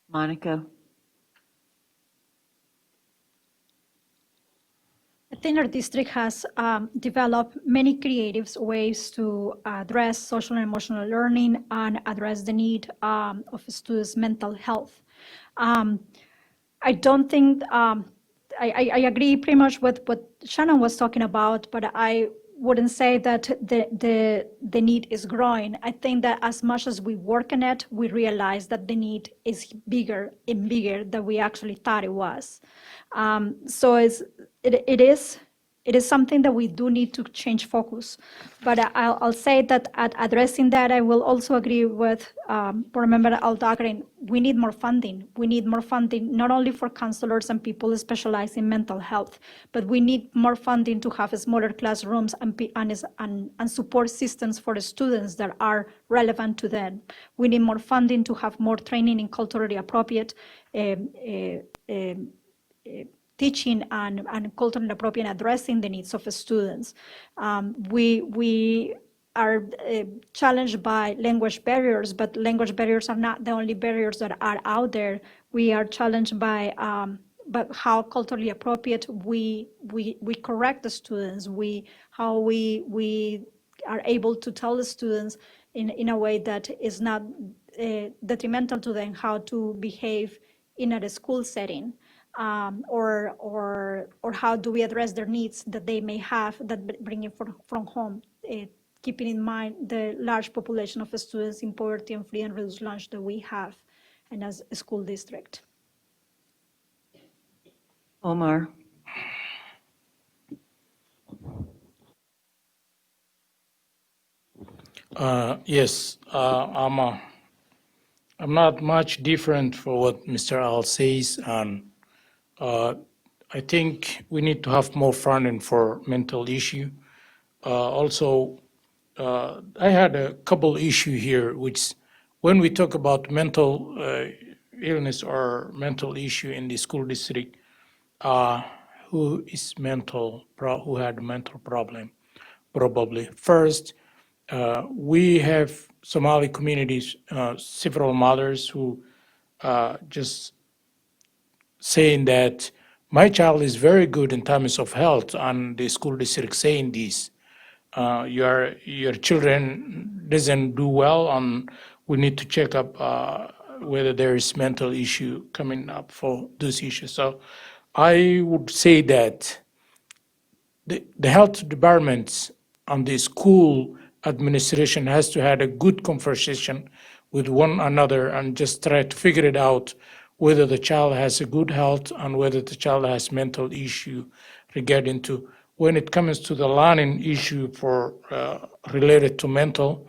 Monica? I think our district has developed many creative ways to address social and emotional learning and address the need of students' mental health. I don't think, I agree pretty much with what Shannon was talking about, but I wouldn't say that the need is growing. I think that as much as we work on it, we realize that the need is bigger and bigger than we actually thought it was. So it is something that we do need to change focus. But I'll say that at addressing that, I will also agree with Board Member Aldagreen. We need more funding. We need more funding, not only for counselors and people specialized in mental health, but we need more funding to have smaller classrooms and support systems for the students that are relevant to them. We need more funding to have more training in culturally appropriate teaching and culturally appropriate addressing the needs of the students. We are challenged by language barriers, but language barriers are not the only barriers that are out there. We are challenged by but how culturally appropriate we correct the students, how we are able to tell the students in a way that is not detrimental to them how to behave in a school setting. Or how do we address their needs that they may have that bring it from home, keeping in mind the large population of students in poverty and free and reduced lunch that we have and as a school district. Omar? Yes, I'm not much different for what Mr. Al says, and I think we need to have more funding for mental issue. Also, I had a couple issue here, which when we talk about mental illness or mental issue in the school district, who had a mental problem? Probably first, we have Somali communities, several mothers who just saying that my child is very good in terms of health, and the school district saying this. Your children doesn't do well, and we need to check up whether there is mental issue coming up for those issues. So I would say that the health departments and the school administration has to have a good conversation with one another and just try to figure it out whether the child has a good health and whether the child has mental issue regarding to when it comes to the learning issue for related to mental,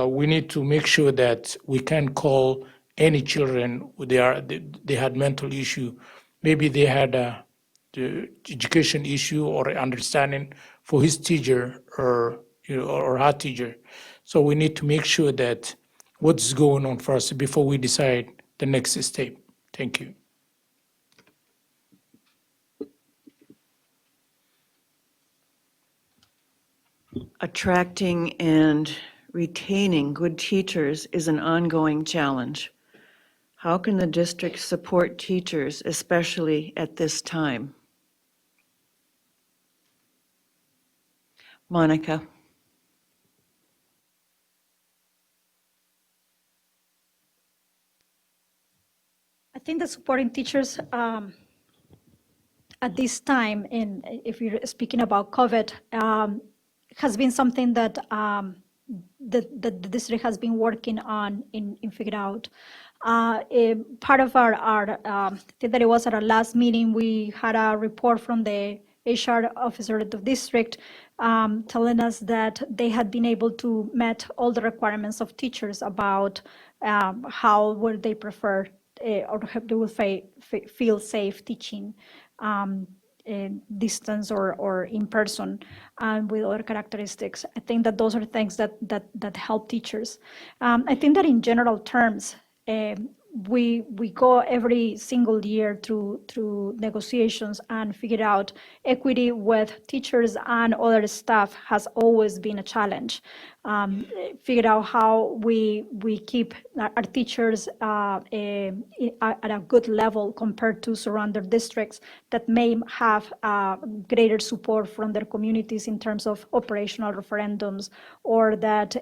we need to make sure that we can call any children they had mental issue. Maybe they had the education issue or understanding for his teacher or or her teacher. So we need to make sure that what's going on first before we decide the next step. Thank you. Attracting and retaining good teachers is an ongoing challenge. How can the district support teachers, especially at this time? Monica? I think that supporting teachers at this time, if you're speaking about COVID, has been something that the district has been working on in figure out. Part of our I think that it was at our last meeting, we had a report from the HR officer of the district telling us that they had been able to meet all the requirements of teachers about how would they prefer or how they would feel safe teaching in distance or in person and with other characteristics. I think that those are things that help teachers. I think that in general terms, we go every single year through negotiations and figure out equity with teachers and other staff has always been a challenge. Figure out how we keep our teachers at a good level compared to surrounding districts that may have greater support from their communities in terms of operational referendums, or that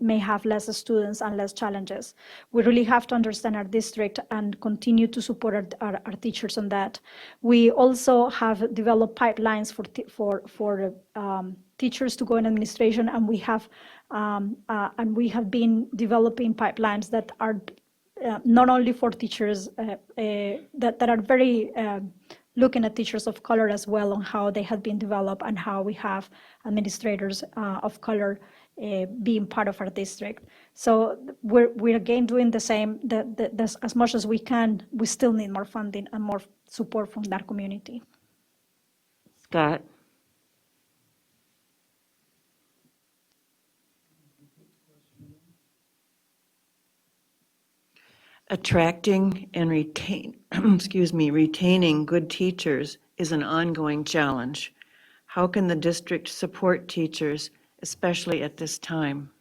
may have less students and less challenges. We really have to understand our district and continue to support our teachers on that. We also have developed pipelines for teachers to go in administration, and we have been developing pipelines that are not only for teachers that are very looking at teachers of color as well, on how they have been developed and how we have administrators of color being part of our district. So we're again doing the same, as much as we can. We still need more funding and more support from that community. Scott? Attracting and retaining good teachers is an ongoing challenge. How can the district support teachers, especially at this time?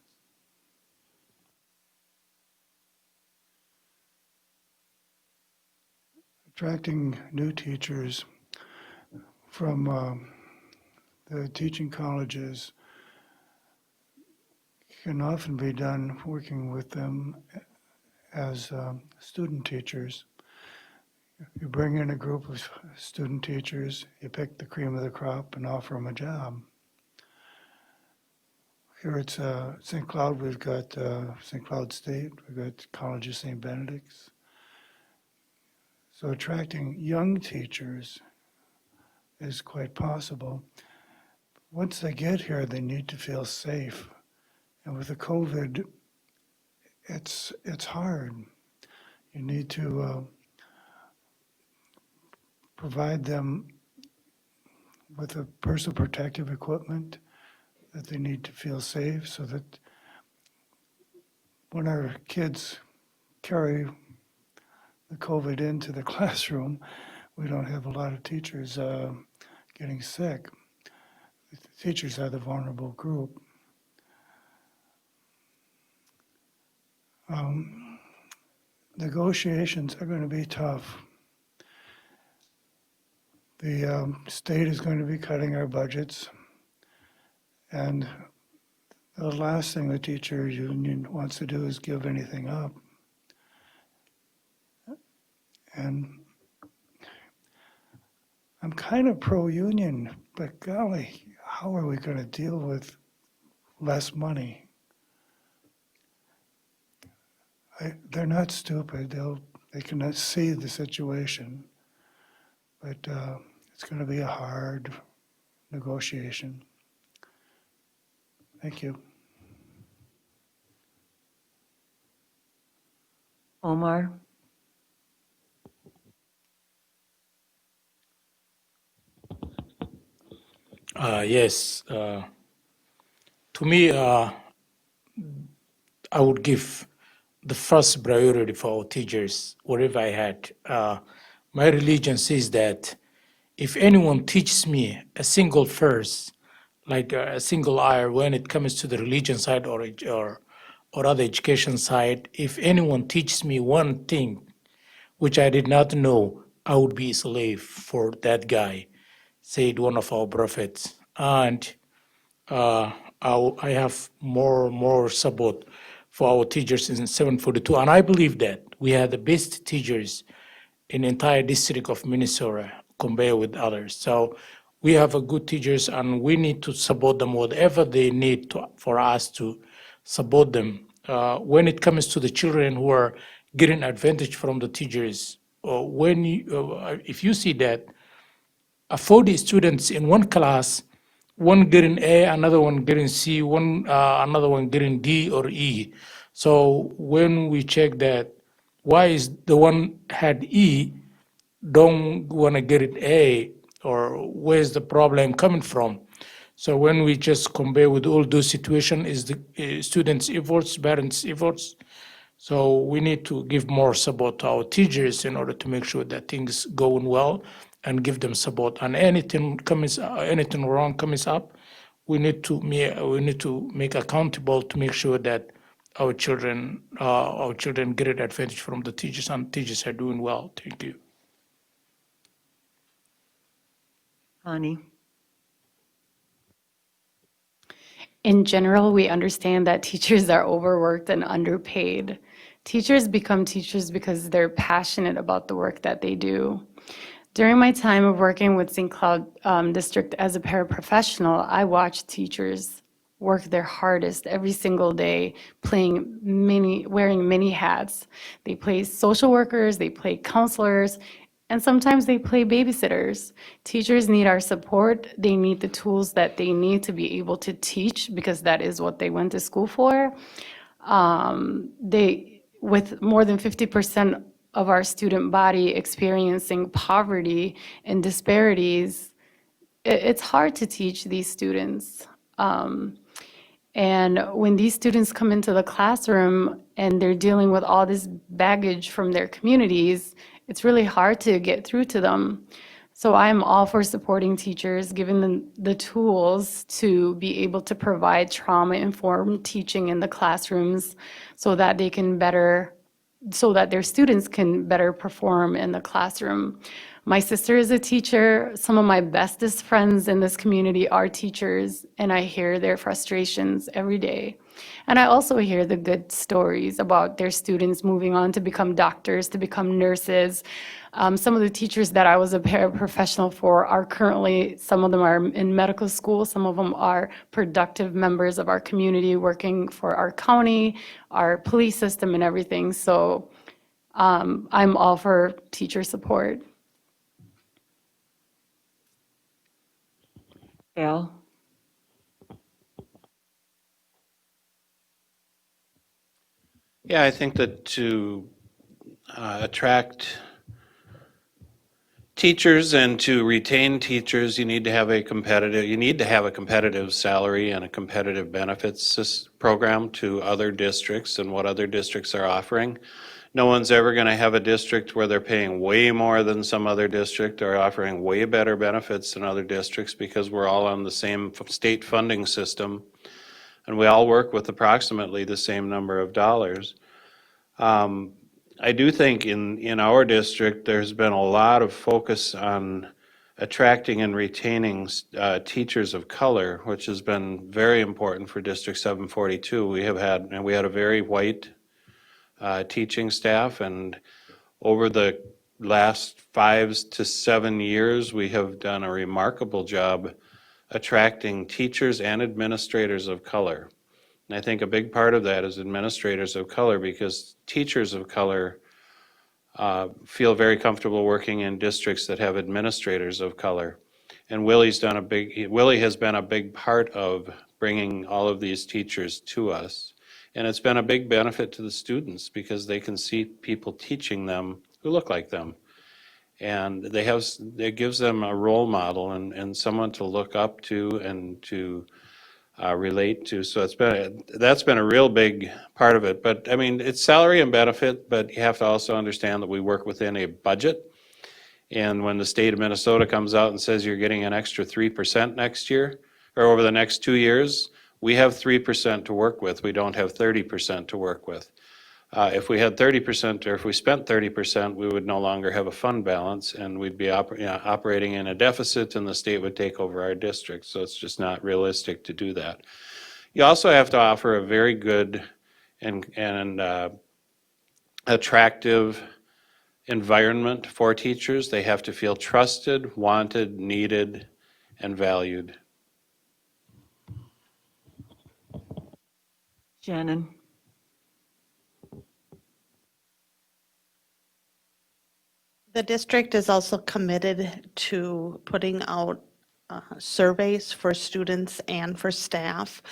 Attracting new teachers from the teaching colleges can often be done working with them as student teachers. You bring in a group of student teachers, you pick the cream of the crop and offer them a job. Here at St. Cloud, we've got St. Cloud State, we've got College of St. Benedict's. So attracting young teachers is quite possible. Once they get here, they need to feel safe. And with the COVID, it's hard. You need to provide them with the personal protective equipment that they need to feel safe, so that when our kids carry the COVID into the classroom, we don't have a lot of teachers getting sick. The teachers are the vulnerable group. Negotiations are going to be tough. The state is going to be cutting our budgets, and the last thing the teacher union wants to do is give anything up. And I'm kind of pro-union, but golly, how are we going to deal with less money? They're not stupid. They can see the situation, but it's going to be a hard negotiation. Thank you. Omar? Yes. To me, I would give the first priority for our teachers, whatever I had. My religion says that if anyone teaches me a single verse, like a single ayah, when it comes to the religion side or other education side, if anyone teaches me one thing which I did not know, I would be a slave for that guy, said one of our prophets. And I have more support for our teachers in 742. And I believe that we have the best teachers in the entire district of Minnesota compared with others. So we have a good teachers, and we need to support them whatever they need for us to support them. When it comes to the children who are getting advantage from the teachers, if you see that 40 students in one class, one getting A, another one getting C, another one getting D or E. So when we check that, why is the one had E don't want to get it A, or where's the problem coming from? So when we just compare with all those situations, is the students' efforts, parents' efforts. So we need to give more support to our teachers in order to make sure that things going well and give them support. And anything wrong comes up, we need to make accountable to make sure that our children get an advantage from the teachers, and teachers are doing well. Thank you. Connie? In general, we understand that teachers are overworked and underpaid. Teachers become teachers because they're passionate about the work that they do. During my time of working with St. Cloud District as a paraprofessional, I watched teachers work their hardest every single day, wearing many hats. They play social workers, they play counselors, and sometimes they play babysitters. Teachers need our support. They need the tools that they need to be able to teach, because that is what they went to school for. With more than 50% of our student body experiencing poverty and disparities, it's hard to teach these students. And when these students come into the classroom and they're dealing with all this baggage from their communities, it's really hard to get through to them. So I'm all for supporting teachers, giving them the tools to be able to provide trauma-informed teaching in the classrooms so that their students can better perform in the classroom. My sister is a teacher. Some of my bestest friends in this community are teachers, and I hear their frustrations every day. And I also hear the good stories about their students moving on to become doctors, to become nurses. Some of the teachers that I was a paraprofessional for are currently, some of them are in medical school, some of them are productive members of our community working for our county, our police system and everything. So I'm all for teacher support. Al? Yeah, I think that to attract teachers and to retain teachers, you need to have a competitive salary and a competitive benefits program to other districts and what other districts are offering. No one's ever going to have a district where they're paying way more than some other district or offering way better benefits than other districts, because we're all on the same state funding system and we all work with approximately the same number of dollars. I do think in our district, there's been a lot of focus on attracting and retaining teachers of color, which has been very important for District 742. We had a very white teaching staff, and over the last 5 to 7 years, we have done a remarkable job attracting teachers and administrators of color. And I think a big part of that is administrators of color, because teachers of color feel very comfortable working in districts that have administrators of color. And Willie has been a big part of bringing all of these teachers to us. And it's been a big benefit to the students, because they can see people teaching them who look like them. And it gives them a role model and someone to look up to and to relate to. So that's been a real big part of it. But I mean, it's salary and benefit, but you have to also understand that we work within a budget. And when the state of Minnesota comes out and says you're getting an extra 3% next year, or over the next 2 years, we have 3% to work with. We don't have 30% to work with. If we had 30%, or if we spent 30%, we would no longer have a fund balance, and we'd be operating in a deficit, and the state would take over our district. So it's just not realistic to do that. You also have to offer a very good and attractive environment for teachers. They have to feel trusted, wanted, needed, and valued. Shannon? The district is also committed to putting out surveys for students and for staff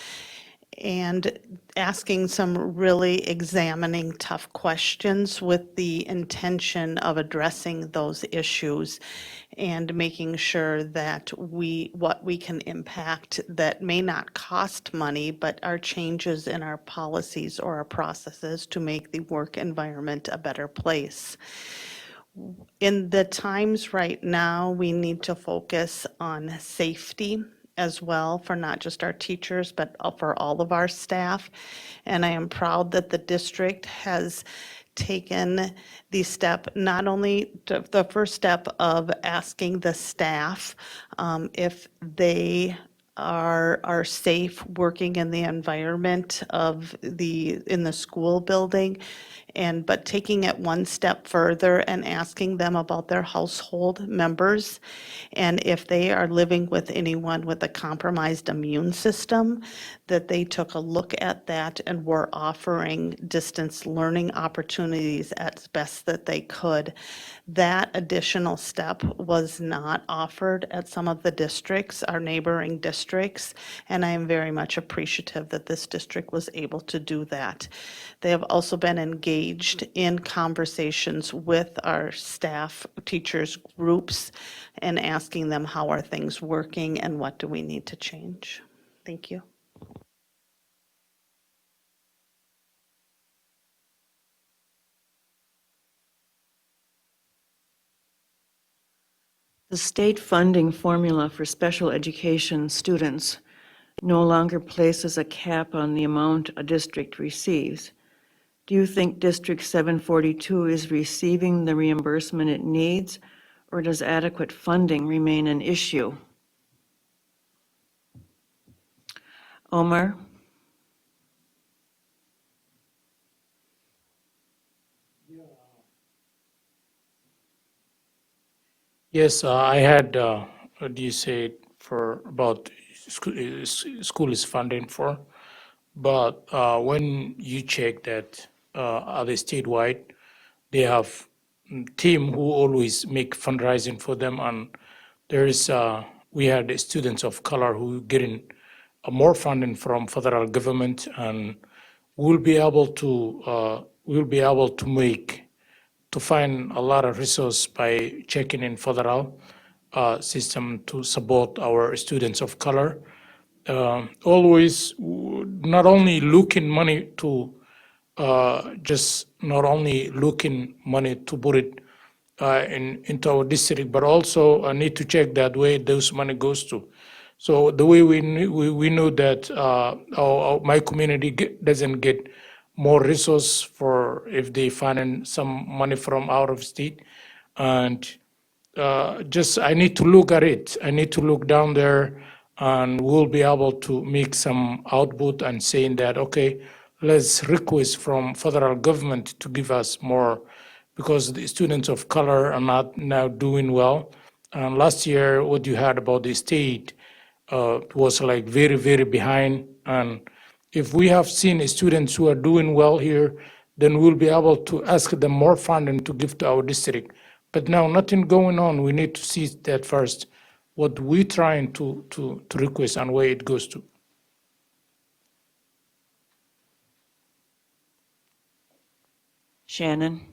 and asking some really examining tough questions with the intention of addressing those issues and making sure that what we can impact that may not cost money, but are changes in our policies or our processes to make the work environment a better place. In the times right now, we need to focus on safety as well for not just our teachers, but for all of our staff. And I am proud that the district has taken the step, not only the first step of asking the staff if they are safe working in the environment of in the school building, but taking it one step further and asking them about their household members and if they are living with anyone with a compromised immune system, that they took a look at that and were offering distance learning opportunities as best that they could. That additional step was not offered at some of the districts, our neighboring districts, and I am very much appreciative that this district was able to do that. They have also been engaged in conversations with our staff, teachers, groups, and asking them how are things working and what do we need to change. Thank you. The state funding formula for special education students no longer places a cap on the amount a district receives. Do you think District 742 is receiving the reimbursement it needs, or does adequate funding remain an issue? Omar? Yes, I had, what do you say, for about school is funding for, but when you check that other statewide, they have team who always make fundraising for them, and there is we had students of color who getting more funding from federal government, and we'll be able to make to find a lot of resource by checking in federal system to support our students of color. Always not only looking money to just not only looking money to put it into our district, but also need to check that way those money goes to. So the way we know that my community doesn't get more resource for if they find some money from out of state, and just I need to look at it. I need to look down there, and we'll be able to make some output and saying that okay, let's request from federal government to give us more, because the students of color are not now doing well. And last year, what you heard about the state was like very, very behind. And if we have seen students who are doing well here, then we'll be able to ask them more funding to give to our district. But now nothing going on. We need to see that first, what we're trying to request and where it goes to. Shannon?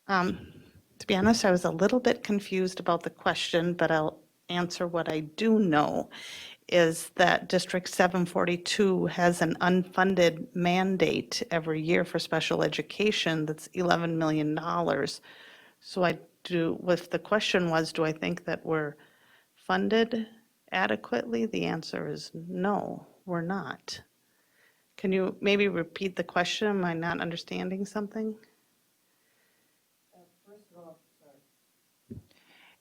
To be honest, I was a little bit confused about the question, but I'll answer what I do know is that District 742 has an unfunded mandate every year for special education that's $11 million. So if the question was, do I think that we're funded adequately? The answer is no, we're not. Can you maybe repeat the question? Am I not understanding something?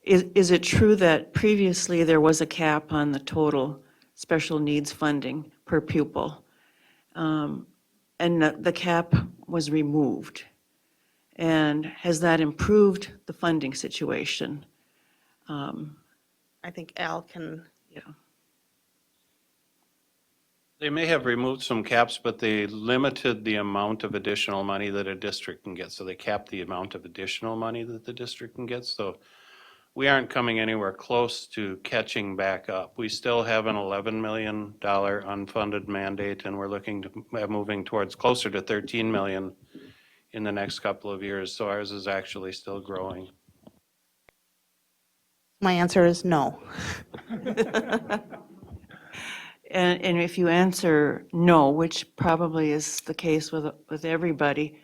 Is it true that previously there was a cap on the total special needs funding per pupil? And the cap was removed? And has that improved the funding situation? I think Al can. Yeah. They may have removed some caps, but they limited the amount of additional money that a district can get. So they capped the amount of additional money that the district can get. So we aren't coming anywhere close to catching back up. We still have an $11 million unfunded mandate, and we're looking to moving towards closer to 13 million in the next couple of years. So ours is actually still growing. My answer is no. And if you answer no, which probably is the case with everybody,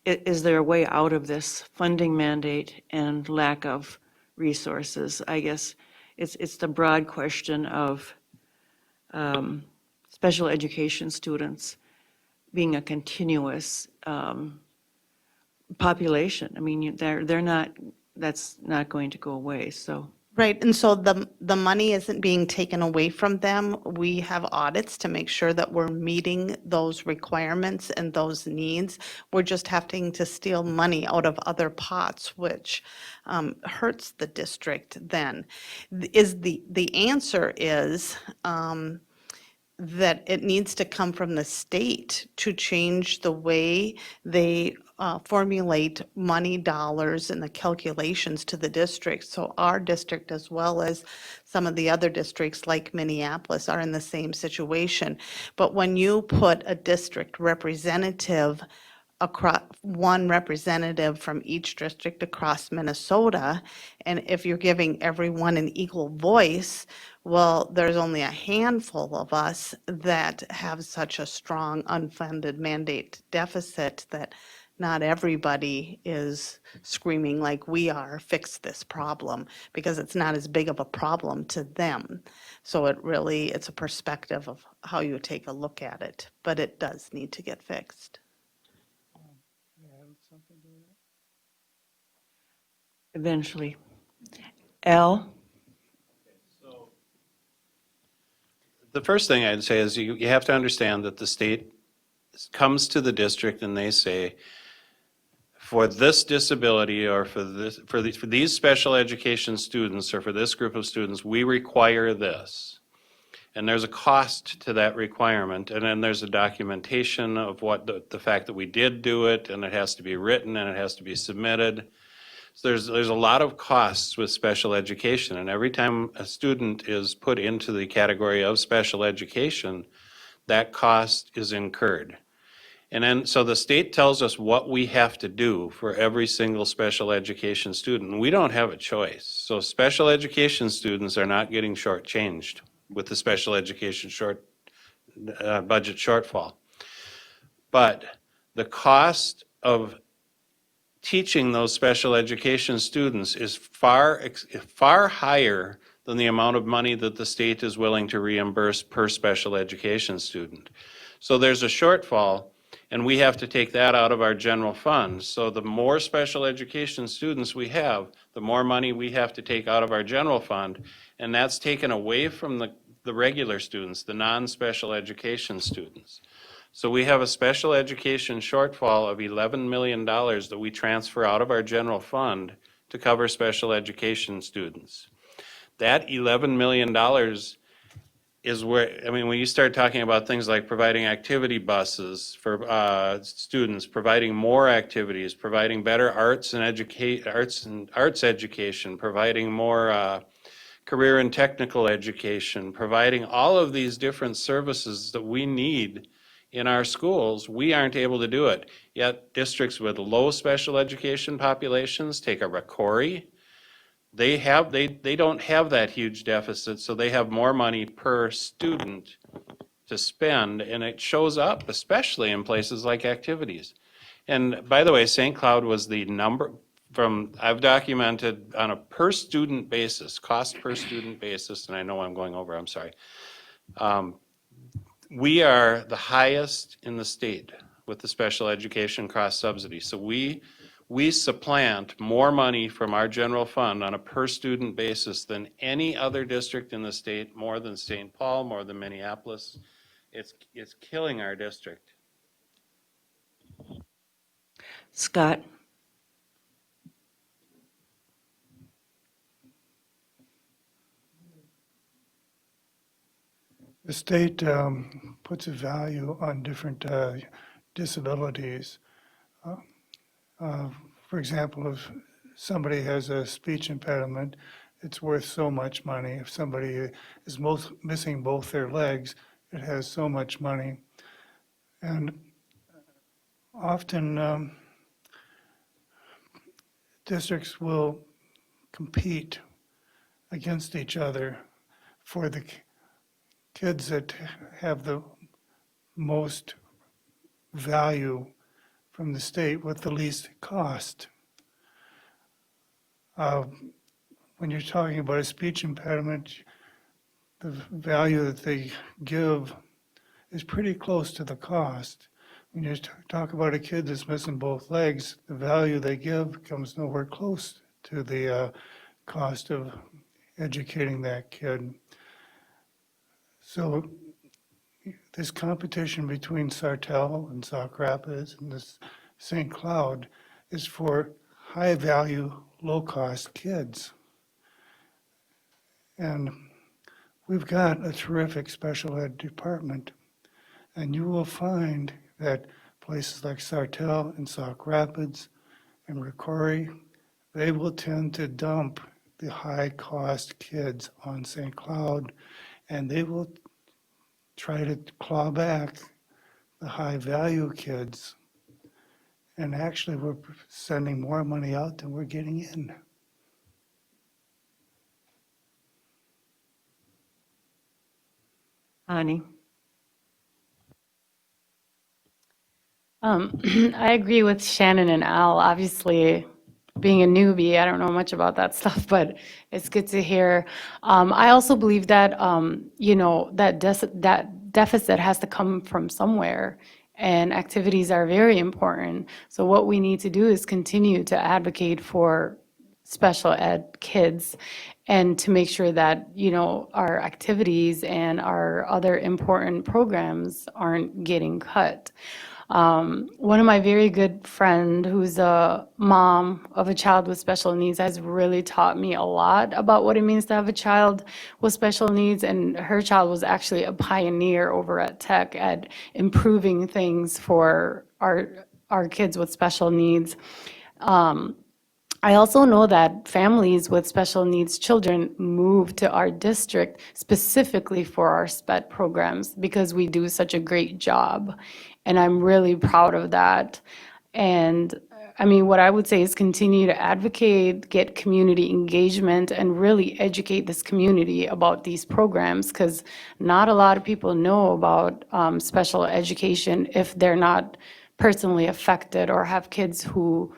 is there a way out of this funding mandate and lack of resources? I guess it's the broad question of special education students being a continuous population. I mean, they're not, that's not going to go away, so. Right, and so the money isn't being taken away from them. We have audits to make sure that we're meeting those requirements and those needs. We're just having to steal money out of other pots, which hurts the district then. The answer is that it needs to come from the state to change the way they formulate money dollars and the calculations to the district. So our district, as well as some of the other districts like Minneapolis, are in the same situation. But when you put a district representative across, one representative from each district across Minnesota, and if you're giving everyone an equal voice, well, there's only a handful of us that have such a strong unfunded mandate deficit that not everybody is screaming like we are, fix this problem, because it's not as big of a problem to them. So it's a perspective of how you take a look at it, but it does need to get fixed. Eventually. Al? The first thing I'd say is you have to understand that the state comes to the district and they say, for this disability or for these special education students or for this group of students, we require this. And there's a cost to that requirement, and then there's a documentation of what the fact that we did do it, and it has to be written and it has to be submitted. So there's a lot of costs with special education, and every time a student is put into the category of special education, that cost is incurred. And then, so the state tells us what we have to do for every single special education student. We don't have a choice. So special education students are not getting shortchanged with the special education budget shortfall. But the cost of teaching those special education students is far higher than the amount of money that the state is willing to reimburse per special education student. So there's a shortfall, and we have to take that out of our general fund. So the more special education students we have, the more money we have to take out of our general fund, and that's taken away from the regular students, the non-special education students. So we have a special education shortfall of $11 million that we transfer out of our general fund to cover special education students. That $11 million is where, I mean, when you start talking about things like providing activity buses for students, providing more activities, providing better arts education, providing more career and technical education, providing all of these different services that we need in our schools, we aren't able to do it. Yet districts with low special education populations, take a Rocori, they don't have that huge deficit, so they have more money per student to spend, and it shows up, especially in places like activities. And by the way, St. Cloud was the number I've documented on a per student basis, cost per student basis, and I know I'm going over, I'm sorry. We are the highest in the state with the special education cross subsidy. So we supplant more money from our general fund on a per student basis than any other district in the state, more than St. Paul, more than Minneapolis. It's killing our district. Scott? The state puts a value on different disabilities. For example, if somebody has a speech impediment, it's worth so much money. If somebody is missing both their legs, it has so much money. And often districts will compete against each other for the kids that have the most value from the state with the least cost. When you're talking about a speech impediment, the value that they give is pretty close to the cost. When you talk about a kid that's missing both legs, the value they give comes nowhere close to the cost of educating that kid. So this competition between Sartell and Sauk Rapids and this St. Cloud is for high-value, low-cost kids. And we've got a terrific special ed department, and you will find that places like Sartell and Sauk Rapids and Ricori, they will tend to dump the high-cost kids on St. Cloud, and they will try to claw back the high-value kids. And actually, we're sending more money out than we're getting in. Ani? I agree with Shannon and Al. Obviously, being a newbie, I don't know much about that stuff, but it's good to hear. I also believe that, that deficit has to come from somewhere, and activities are very important. So what we need to do is continue to advocate for special ed kids and to make sure that, our activities and our other important programs aren't getting cut. One of my very good friend who's a mom of a child with special needs has really taught me a lot about what it means to have a child with special needs, and her child was actually a pioneer over at Tech at improving things for our kids with special needs. I also know that families with special needs children move to our district specifically for our SPED programs because we do such a great job. And I'm really proud of that. And I mean, what I would say is continue to advocate, get community engagement, and really educate this community about these programs, because not a lot of people know about special education if they're not personally affected or have kids who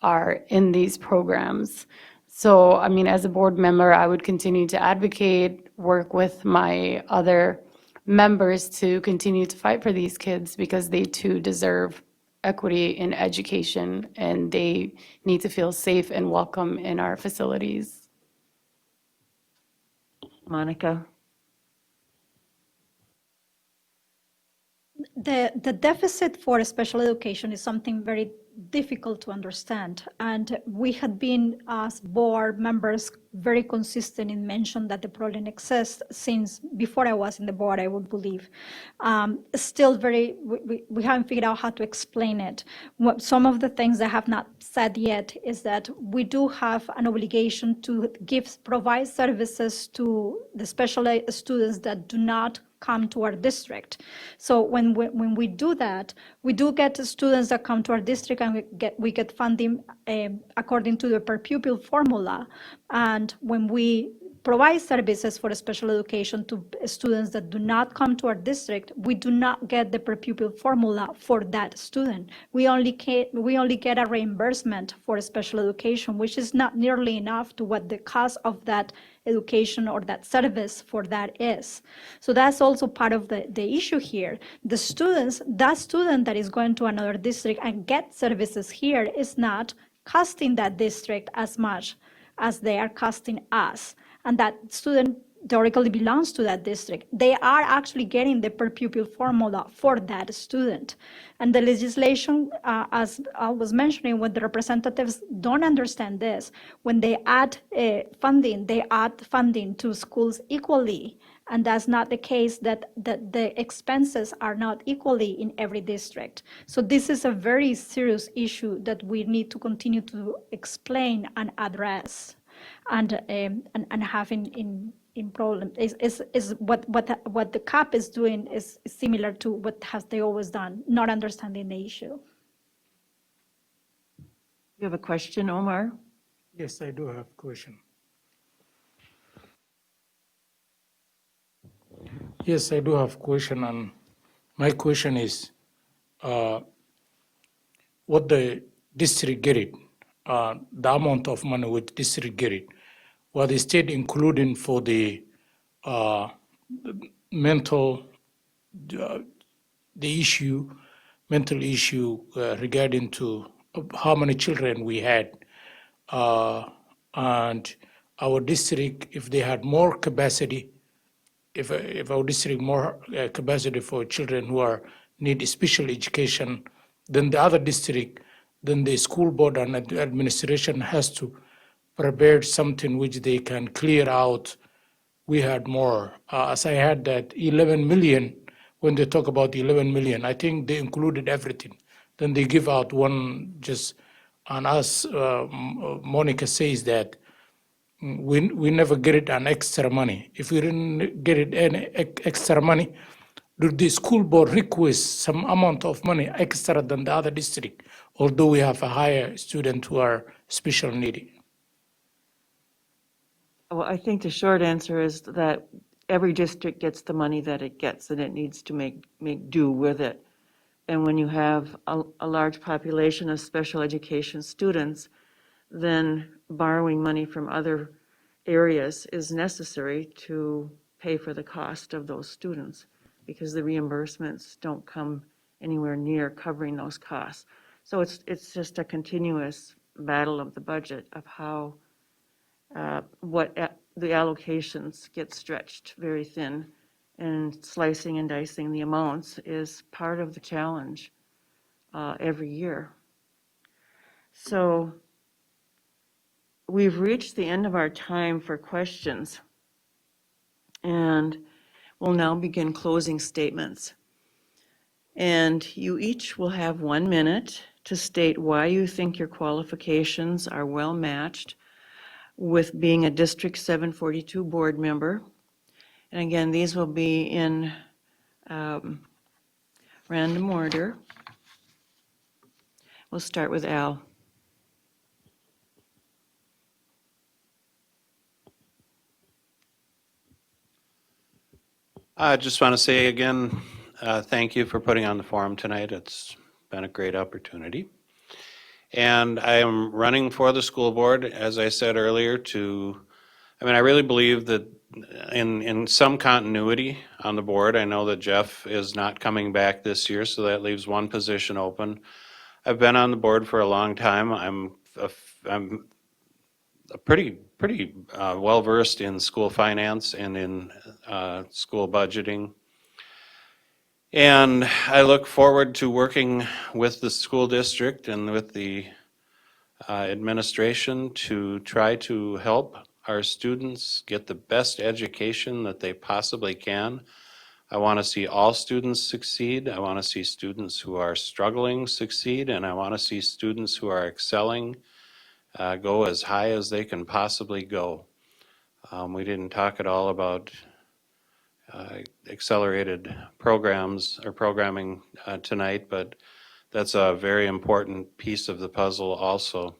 are in these programs. So, I mean, as a board member, I would continue to advocate, work with my other members to continue to fight for these kids because they too deserve equity in education and they need to feel safe and welcome in our facilities. Monica? The deficit for special education is something very difficult to understand. And we had been, as board members, very consistent in mentioning that the problem exists since before I was in the board, I would believe. Still we haven't figured out how to explain it. Some of the things I have not said yet is that we do have an obligation to provide services to the special ed students that do not come to our district. So when we do that, we do get students that come to our district, and we get funding according to the per pupil formula. And when we provide services for special education to students that do not come to our district, we do not get the per pupil formula for that student. We only get a reimbursement for special education, which is not nearly enough to what the cost of that education or that service for that is. So that's also part of the issue here. That student that is going to another district and get services here is not costing that district as much as they are costing us. And that student theoretically belongs to that district. They are actually getting the per pupil formula for that student. And the legislation, as I was mentioning, when the representatives don't understand this, when they add funding to schools equally. And that's not the case, that the expenses are not equally in every district. So this is a very serious issue that we need to continue to explain and address, and have in problem. Is what the CAP is doing is similar to what has they always done, not understanding the issue. You have a question, Omar? Yes, I do have a question. Yes, I do have a question, and my question is, what the district get it, the amount of money which district get it, what the state including for the mental, the issue, mental issue regarding to how many children we had, and our district, if they had more capacity, if our district more capacity for children who are need special education than the other district, then the school board and administration has to prepare something which they can clear out. We had more. As I had that 11 million, when they talk about 11 million, I think they included everything. Then they give out one just, and as Monica says that we never get it an extra money. If we didn't get it any extra money, do the school board request some amount of money extra than the other district, although we have a higher student who are special needy? Well, I think the short answer is that every district gets the money that it gets, and it needs to make do with it. And when you have a large population of special education students, then borrowing money from other areas is necessary to pay for the cost of those students, because the reimbursements don't come anywhere near covering those costs. So it's just a continuous battle of the budget of how the allocations get stretched very thin, and slicing and dicing the amounts is part of the challenge every year. So we've reached the end of our time for questions, and we'll now begin closing statements. And you each will have 1 minute to state why you think your qualifications are well matched with being a District 742 board member. And again, these will be in random order. We'll start with Al. I just want to say again, thank you for putting on the forum tonight. It's been a great opportunity. And I am running for the school board, as I said earlier, I really believe that in some continuity on the board. I know that Jeff is not coming back this year, so that leaves one position open. I've been on the board for a long time. I'm pretty well versed in school finance and in school budgeting. And I look forward to working with the school district and with the administration to try to help our students get the best education that they possibly can. I want to see all students succeed. I want to see students who are struggling succeed, and I want to see students who are excelling go as high as they can possibly go. We didn't talk at all about accelerated programs or programming tonight, but that's a very important piece of the puzzle also.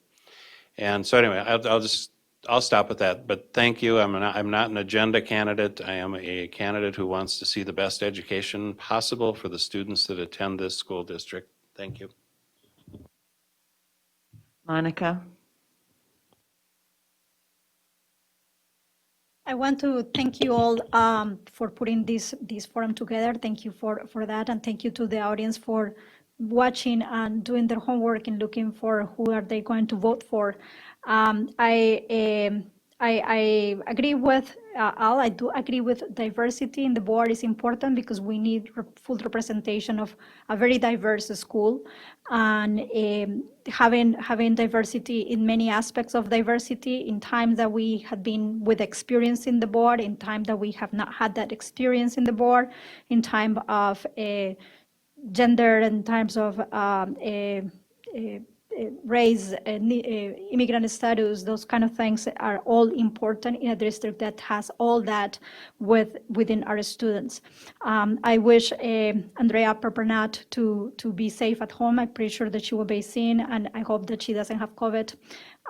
And so anyway, I'll stop with that, but thank you. I'm not an agenda candidate. I am a candidate who wants to see the best education possible for the students that attend this school district. Thank you. Monica? I want to thank you all for putting this forum together. Thank you for that, and thank you to the audience for watching and doing their homework and looking for who are they going to vote for. I I agree with Al. I do agree with diversity in the board is important because we need full representation of a very diverse school, and having diversity in many aspects of diversity in times that we had been with experience in the board, in time that we have not had that experience in the board, in time of gender, in terms of race, immigrant status, those kind of things are all important in a district that has all that within our students. I wish Andrea Perpernat to be safe at home. I'm pretty sure that she will be seen, and I hope that she doesn't have COVID,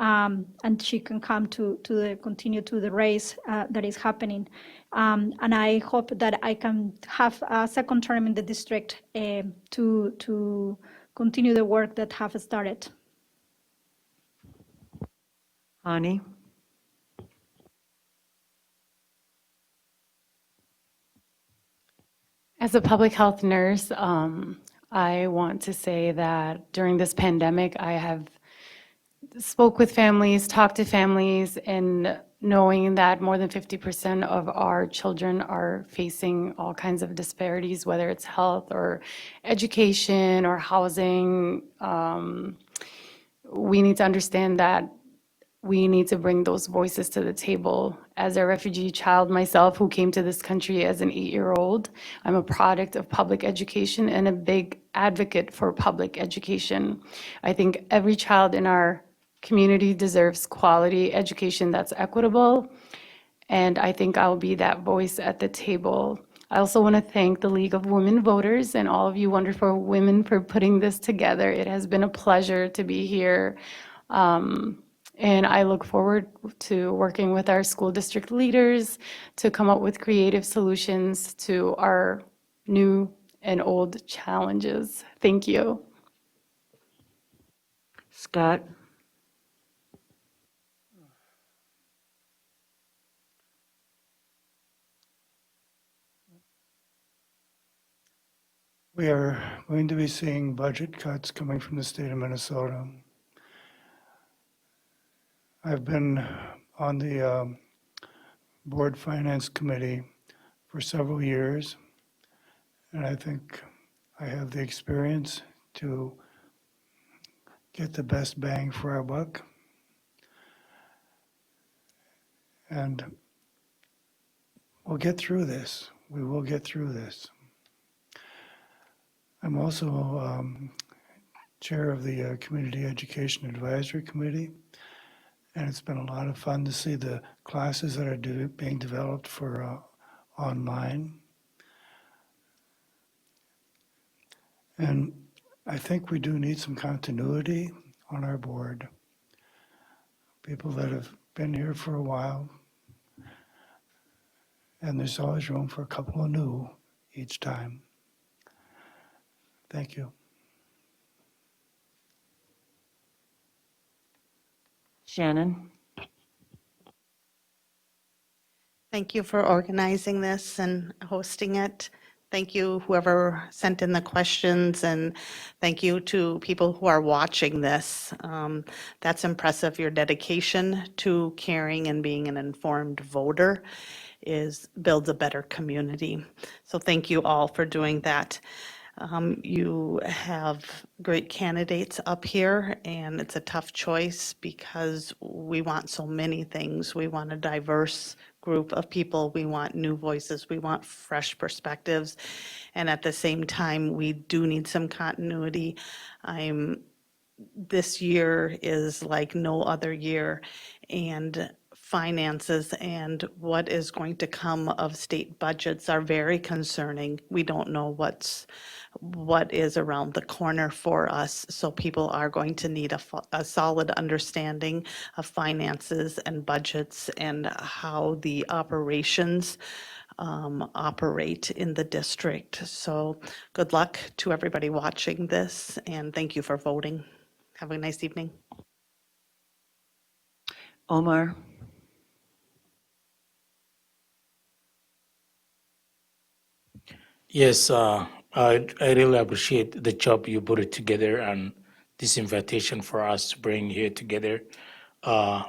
and she can come to continue to the race that is happening. And I hope that I can have a second term in the district to continue the work that have started. Hani? As a public health nurse, I want to say that during this pandemic, I have spoke with families, talked to families, and knowing that more than 50% of our children are facing all kinds of disparities, whether it's health or education or housing, we need to understand that we need to bring those voices to the table. As a refugee child myself who came to this country as an 8-year-old, I'm a product of public education and a big advocate for public education. I think every child in our community deserves quality education that's equitable, and I think I'll be that voice at the table. I also want to thank the League of Women Voters and all of you wonderful women for putting this together. It has been a pleasure to be here. And I look forward to working with our school district leaders to come up with creative solutions to our new and old challenges. Thank you. Scott? We are going to be seeing budget cuts coming from the state of Minnesota. I've been on the board finance committee for several years, and I think I have the experience to get the best bang for our buck. And we'll get through this. We will get through this. I'm also chair of the Community Education Advisory Committee, and it's been a lot of fun to see the classes that are being developed for online. And I think we do need some continuity on our board. People that have been here for a while, and there's always room for a couple of new each time. Thank you. Shannon? Thank you for organizing this and hosting it. Thank you, whoever sent in the questions, and thank you to people who are watching this. That's impressive. Your dedication to caring and being an informed voter builds a better community. So thank you all for doing that. You have great candidates up here, and it's a tough choice because we want so many things. We want a diverse group of people. We want new voices. We want fresh perspectives. And at the same time, we do need some continuity. This year is like no other year, and finances and what is going to come of state budgets are very concerning. We don't know what is around the corner for us, so people are going to need a solid understanding of finances and budgets and how the operations operate in the district. So good luck to everybody watching this, and thank you for voting. Have a nice evening. Omar? Yes, I really appreciate the job you put it together and this invitation for us to bring here together.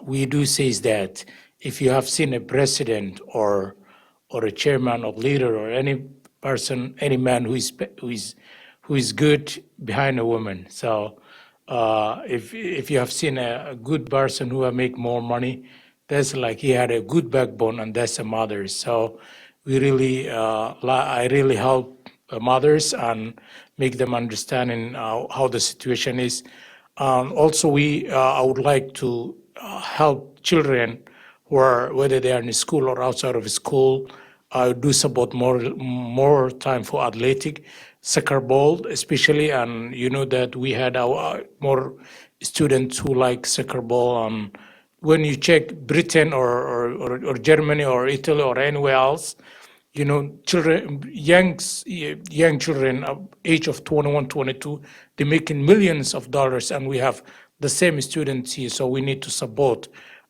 We do say is that if you have seen a president or a chairman or leader or any person, any man who is good behind a woman. So if you have seen a good person who make more money, that's like he had a good backbone, and that's a mother. So we really, I really help mothers and make them understanding how the situation is. Also, I would like to help children who are, whether they are in school or outside of school. I do support more time for athletic, soccer ball especially, and you know that we had our more students who like soccer ball. And when you check Britain or Germany or Italy or anywhere else, you know, children, young children of age of 21, 22, they're making millions of dollars, and we have the same students here. So we need to support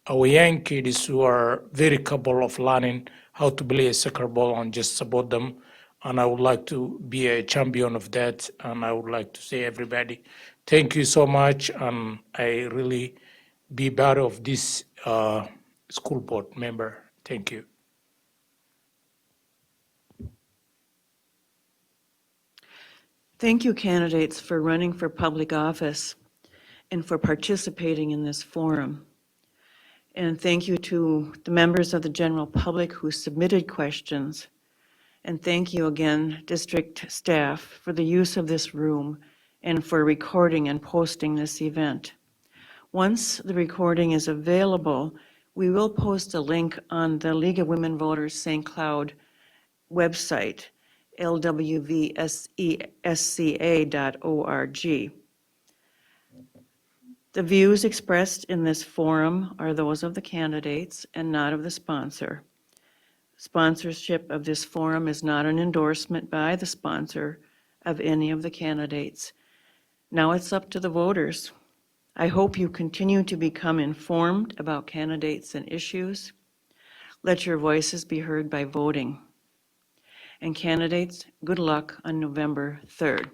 our young kids who are very capable of learning how to play a soccer ball, and just support them. And I would like to be a champion of that. And I would like to say, everybody, thank you so much. And I really be part of this school board member. Thank you. Thank you, candidates, for running for public office and for participating in this forum. And thank you to the members of the general public who submitted questions. And thank you again, district staff, for the use of this room and for recording and posting this event. Once the recording is available, we will post a link on the League of Women Voters St. Cloud website, lwvsca.org. The views expressed in this forum are those of the candidates and not of the sponsor. Sponsorship of this forum is not an endorsement by the sponsor of any of the candidates. Now it's up to the voters. I hope you continue to become informed about candidates and issues. Let your voices be heard by voting. And candidates, good luck on November 3rd.